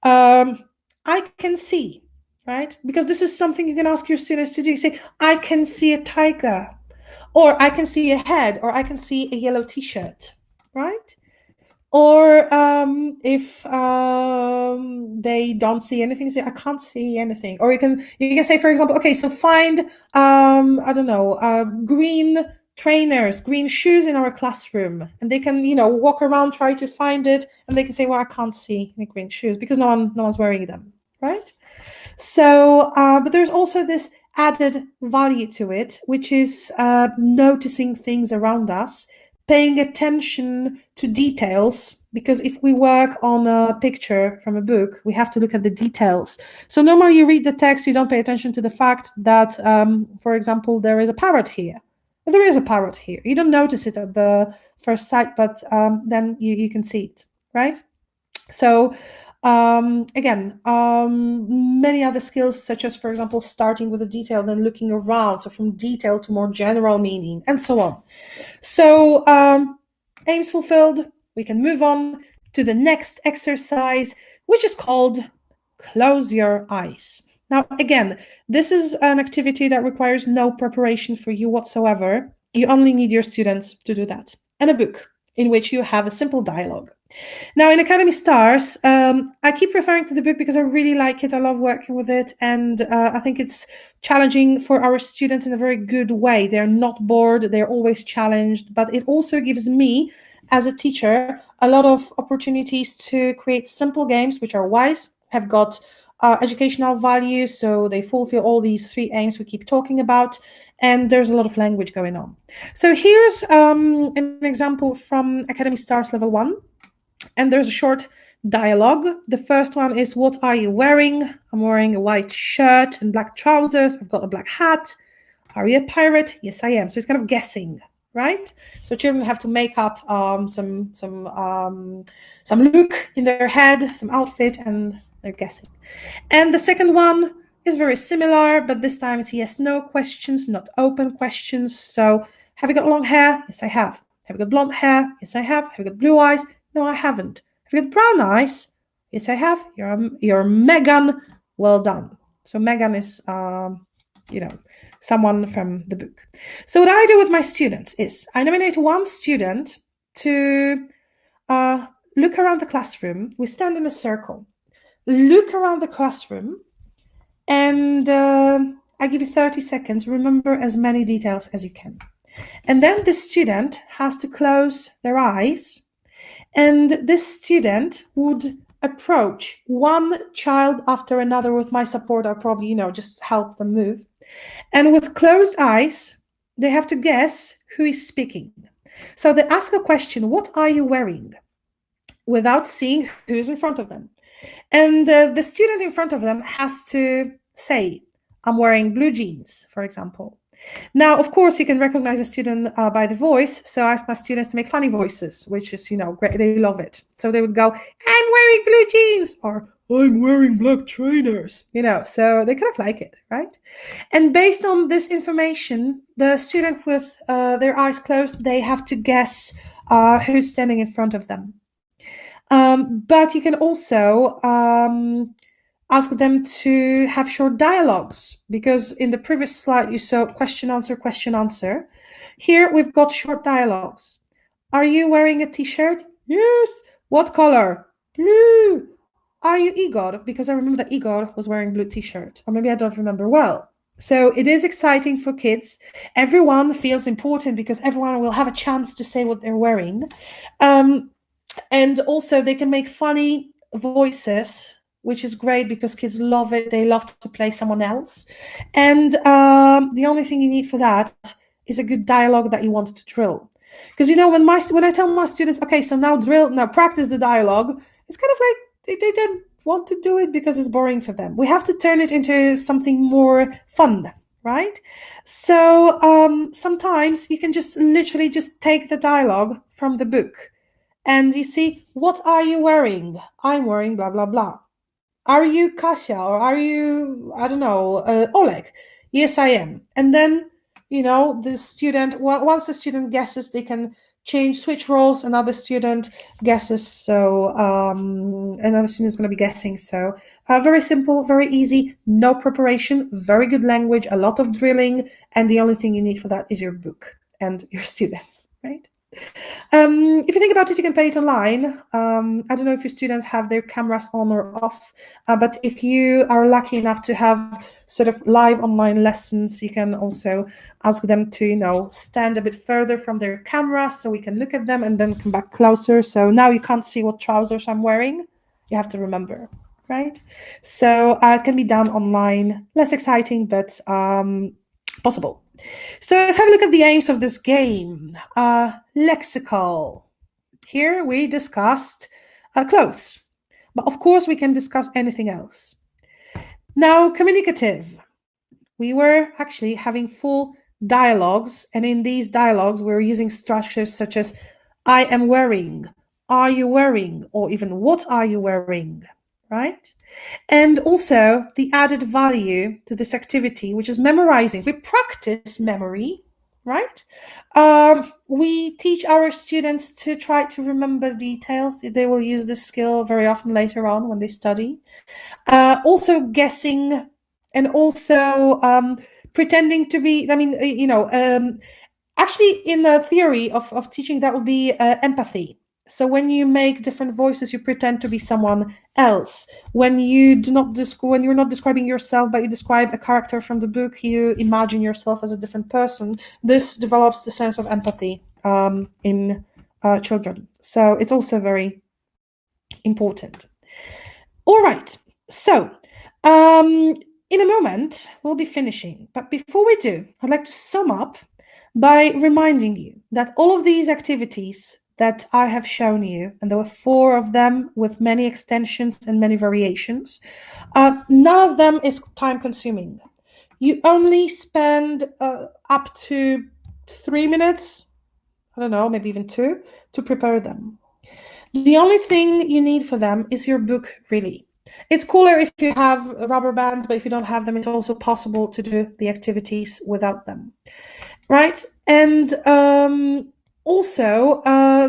I can see, right? Because this is something you can ask your students to do. You say, I can see a tiger, or I can see a head, or I can see a yellow T-shirt, right? Or if they don't see anything, say, I can't see anything. Or you can say, for example, okay, so find, I don't know, green trainers, green shoes in our classroom. And they can, walk around, try to find it. And they can say, well, I can't see any green shoes because no one's wearing them, right? So, but there's also this added value to it, which is noticing things around us, paying attention to details, because if we work on a picture from a book, we have to look at the details. So normally you read the text, you don't pay attention to the fact that, for example, there is a parrot here. But there is a parrot here. You don't notice it at the first sight, but then you can see it, right? So again, many other skills, such as, for example, starting with a detail, then looking around, so from detail to more general meaning, and so on. So aims fulfilled, we can move on to the next exercise, which is called close your eyes. Now, again, this is an activity that requires no preparation for you whatsoever. You only need your students to do that, and a book in which you have a simple dialogue. Now, in Academy Stars, I keep referring to the book because I really like it. I love working with it, and I think it's challenging for our students in a very good way. They're not bored, they're always challenged, but it also gives me, as a teacher, a lot of opportunities to create simple games which are wise, have got educational value, so they fulfill all these 3 aims we keep talking about, and there's a lot of language going on. So here's an example from Academy Stars Level 1. And there's a short dialogue. The first one is, what are you wearing? I'm wearing a white shirt and black trousers. I've got a black hat. Are you a pirate? Yes, I am. So it's kind of guessing, right? So children have to make up some look in their head, some outfit, and they're guessing. And the second one is very similar, but this time it's yes/no questions, not open questions. So, have you got long hair? Yes, I have. Have you got blonde hair? Yes, I have. Have you got blue eyes? No, I haven't. Have you got brown eyes? Yes, I have. You're Megan. Well done. So Megan is, someone from the book. So what I do with my students is I nominate one student to look around the classroom. We stand in a circle. Look around the classroom, and I give you 30 seconds. Remember as many details as you can. And then the student has to close their eyes, and this student would approach one child after another. With my support, I'll probably, just help them move. And with closed eyes, they have to guess who is speaking. So they ask a question, what are you wearing? Without seeing who's in front of them. And the student in front of them has to say, I'm wearing blue jeans, for example. Now, of course, you can recognize a student by the voice. So I ask my students to make funny voices, which is, great. They love it. So they would go, I'm wearing blue jeans, or I'm wearing black trainers, so they kind of like it, right? And based on this information, the student with their eyes closed, they have to guess who's standing in front of them. But you can also ask them to have short dialogues, because in the previous slide you saw question, answer, question, answer. Here we've got short dialogues. Are you wearing a t-shirt? Yes. What color? Blue. Are you Igor? Because I remember that Igor was wearing a blue t-shirt, or maybe I don't remember well. So it is exciting for kids. Everyone feels important because everyone will have a chance to say what they're wearing. And also they can make funny voices, which is great because kids love it. They love to play someone else. And the only thing you need for that is a good dialogue that you want to drill. Because, when I tell my students, okay, so now practice the dialogue, it's kind of like they don't want to do it because it's boring for them. We have to turn it into something more fun, right? So sometimes you can just literally just take the dialogue from the book. And you see, what are you wearing? I'm wearing blah, blah, blah. Are you Kasia, or are you, I don't know, Oleg? Yes, I am. And then, the student, once the student guesses, they can switch roles. Another student guesses, so another student is going to be guessing. So very simple, very easy, no preparation, very good language, a lot of drilling, and the only thing you need for that is your book and your students, right? If you think about it, you can play it online. I don't know if your students have their cameras on or off, but if you are lucky enough to have sort of live online lessons, you can also ask them to, stand a bit further from their camera so we can look at them and then come back closer. So now you can't see what trousers I'm wearing. You have to remember, right? So it can be done online. Less exciting, but possible. So let's have a look at the aims of this game. Lexical. Here we discussed clothes, but of course we can discuss anything else. Now, communicative. We were actually having full dialogues, and in these dialogues we're using structures such as I am wearing, are you wearing, or even what are you wearing, right? And also the added value to this activity, which is memorizing. We practice memory, right? We teach our students to try to remember details. They will use this skill very often later on when they study. Also guessing, and also pretending to be, actually in the theory of teaching, that would be empathy. So when you make different voices, you pretend to be someone else. When you do not when you're not describing yourself, but you describe a character from the book, you imagine yourself as a different person. This develops the sense of empathy in children. So it's also very important. All right. So in a moment, we'll be finishing. But before we do, I'd like to sum up by reminding you that all of these activities that I have shown you, and there were 4 of them with many extensions and many variations, none of them is time consuming. You only spend up to 3 minutes, I don't know, maybe even 2, to prepare them. The only thing you need for them is your book, really. It's cooler if you have a rubber band, but if you don't have them, it's also possible to do the activities without them, right? And also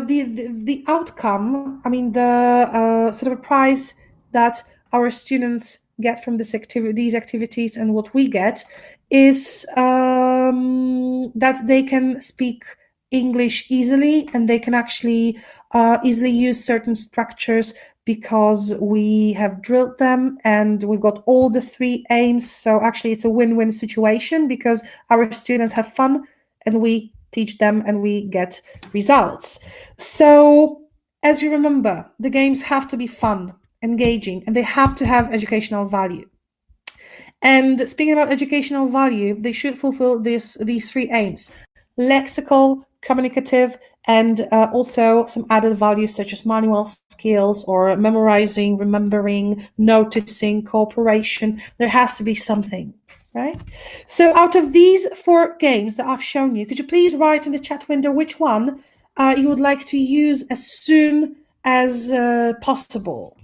the outcome, I mean, the sort of a prize that our students get from these activities, and what we get is that they can speak English easily, and they can actually easily use certain structures because we have drilled them and we've got all the 3 aims. So actually it's a win-win situation because our students have fun and we teach them and we get results. So as you remember, the games have to be fun, engaging, and they have to have educational value. And speaking about educational value, they should fulfill these 3 aims: lexical, communicative, and also some added values such as manual skills or memorizing, remembering, noticing, cooperation. There has to be something, right? So out of these 4 games that I've shown you, could you please write in the chat window which one you would like to use as soon as possible?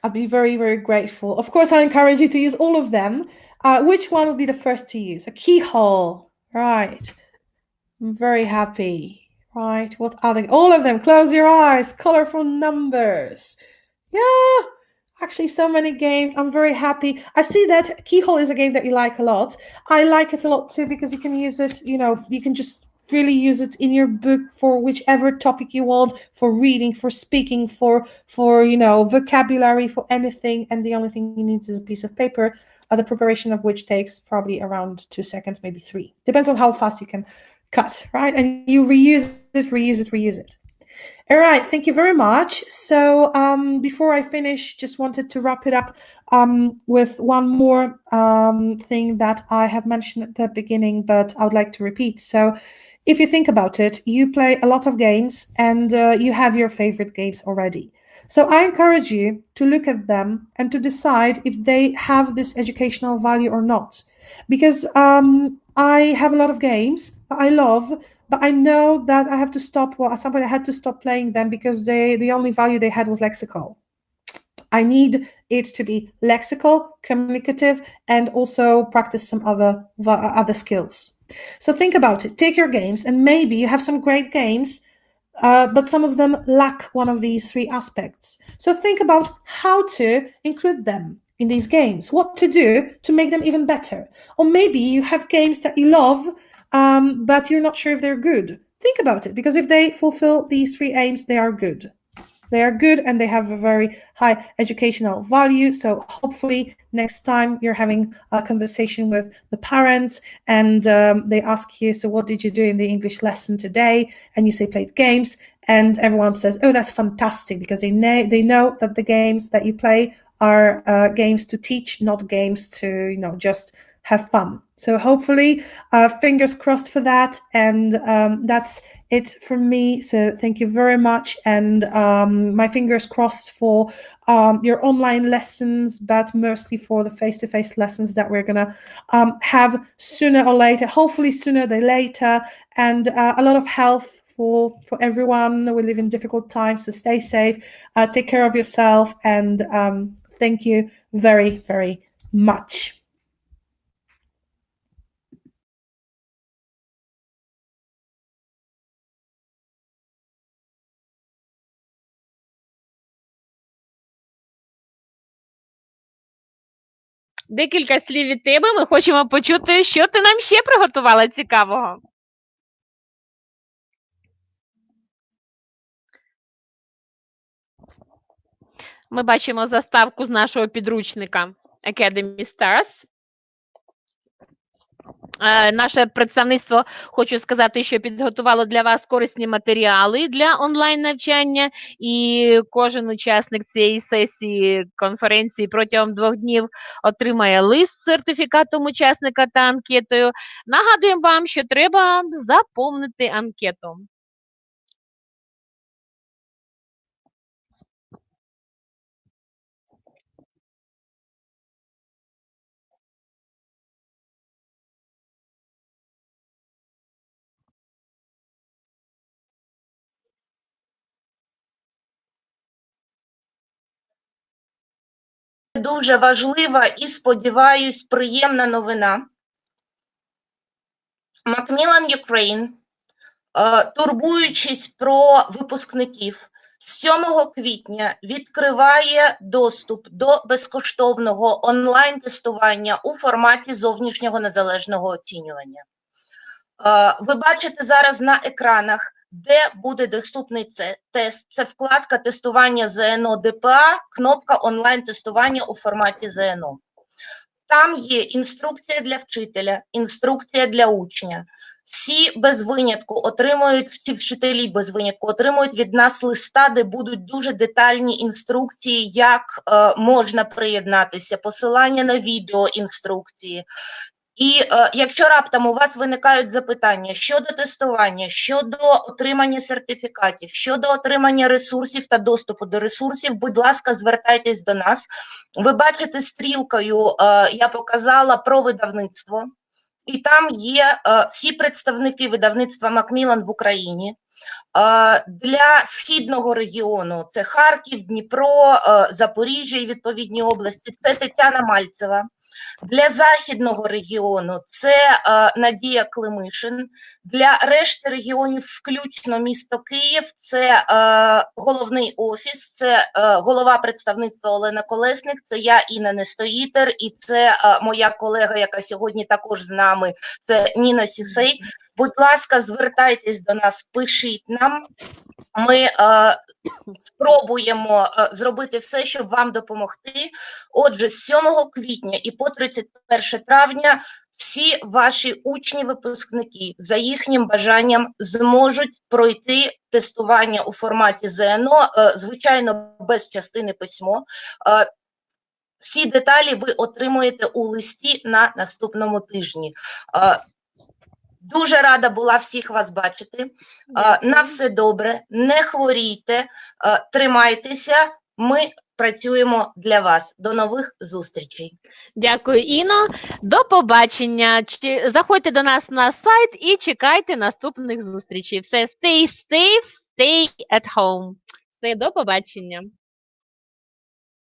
I'd be very, very grateful. Of course, I encourage you to use all of them. Which one would be the first to use? A keyhole, right? I'm very happy, right? What other? All of them. Close your eyes. Colorful numbers. Yeah, actually, so many games. I'm very happy. I see that keyhole is a game that you like a lot. I like it a lot too because you can use it. You can just really use it in your book for whichever topic you want, for reading, for speaking, for vocabulary, for anything. And the only thing you need is a piece of paper, the preparation of which takes probably around 2 seconds, maybe 3. Depends on how fast you can cut, right? And you reuse it. All right, thank you very much. So before I finish, just wanted to wrap it up with one more thing that I have mentioned at the beginning, but I would like to repeat. So if you think about it, you play a lot of games and you have your favorite games already. So I encourage you to look at them and to decide if they have this educational value or not. Because I have a lot of games that I love, but I know that I have to stop. Well, at some point I had to stop playing them because the only value they had was lexical. I need it to be lexical, communicative, and also practice some other skills. So think about it. Take your games, and maybe you have some great games, but some of them lack one of these 3 aspects. So think about how to include them in these games, what to do to make them even better. Or maybe you have games that you love, but you're not sure if they're good. Think about it, because if they fulfill these 3 aims, they are good. They are good and they have a very high educational value. So hopefully next time you're having a conversation with the parents and they ask you, so what did you do in the English lesson today? And you say, played games. And everyone says, oh, that's fantastic, because they know that the games that you play are games to teach, not games to, just have fun. So hopefully, fingers crossed for that. And that's it from me. So thank you very much. And my fingers crossed for your online lessons, but mostly for the face-to-face lessons that we're going to have sooner or later, hopefully sooner than later. And a lot of health for everyone. We live in difficult times, so stay safe, take care of yourself, and thank you very, very much. Декілька слів від тебе. Ми хочемо почути, що ти нам ще приготувала цікавого. Ми бачимо заставку з нашого підручника Academy Stars. Наше представництво, хочу сказати, що підготувало для вас корисні матеріали для онлайн-навчання, і кожен учасник цієї сесії конференції протягом 2 днів отримає лист з сертифікатом учасника та анкетою. Нагадуємо вам, що треба заповнити анкету. Дуже важлива і, сподіваюсь, приємна новина. Macmillan Ukraine, турбуючись про випускників, з 7 квітня відкриває доступ до безкоштовного онлайн-тестування у форматі зовнішнього незалежного оцінювання. Ви бачите зараз на екранах, де буде доступний тест. Це вкладка тестування ЗНО ДПА, кнопка онлайн-тестування у форматі ЗНО. Там є інструкція для вчителя, інструкція для учня. Всі без винятку отримують, всі вчителі без винятку отримують від нас листа, де будуть дуже детальні інструкції, як можна приєднатися, посилання на відео інструкції. І якщо раптом у вас виникають запитання щодо тестування, щодо отримання сертифікатів, щодо отримання ресурсів та доступу до ресурсів, будь ласка, звертайтесь до нас. Ви бачите стрілкою, я показала про видавництво, і там є всі представники видавництва Macmillan в Україні. Для східного регіону це Харків, Дніпро, Запоріжжя і відповідні області, це Тетяна Мальцева. Для західного регіону це Надія Климишин. Для решти регіонів, включно місто Київ, це головний офіс, це голова представництва Олена Колесник, це я, Інна Нестоїтер, і це моя колега, яка сьогодні також з нами, це Ніна Сісей. Будь ласка, звертайтесь до нас, пишіть нам. Ми спробуємо зробити все, щоб вам допомогти. Отже, з 7 квітня і по 31 травня всі ваші учні-випускники за їхнім бажанням зможуть пройти тестування у форматі ЗНО, звичайно, без частини письмо. Всі деталі ви отримуєте у листі на наступному тижні. Дуже рада була всіх вас бачити. На все добре, не хворійте, тримайтеся, ми працюємо для вас. До нових зустрічей. Дякую, Іно. До побачення. Заходьте до нас на сайт і чекайте наступних зустрічей. Все, stay safe, stay at home. Все, до побачення.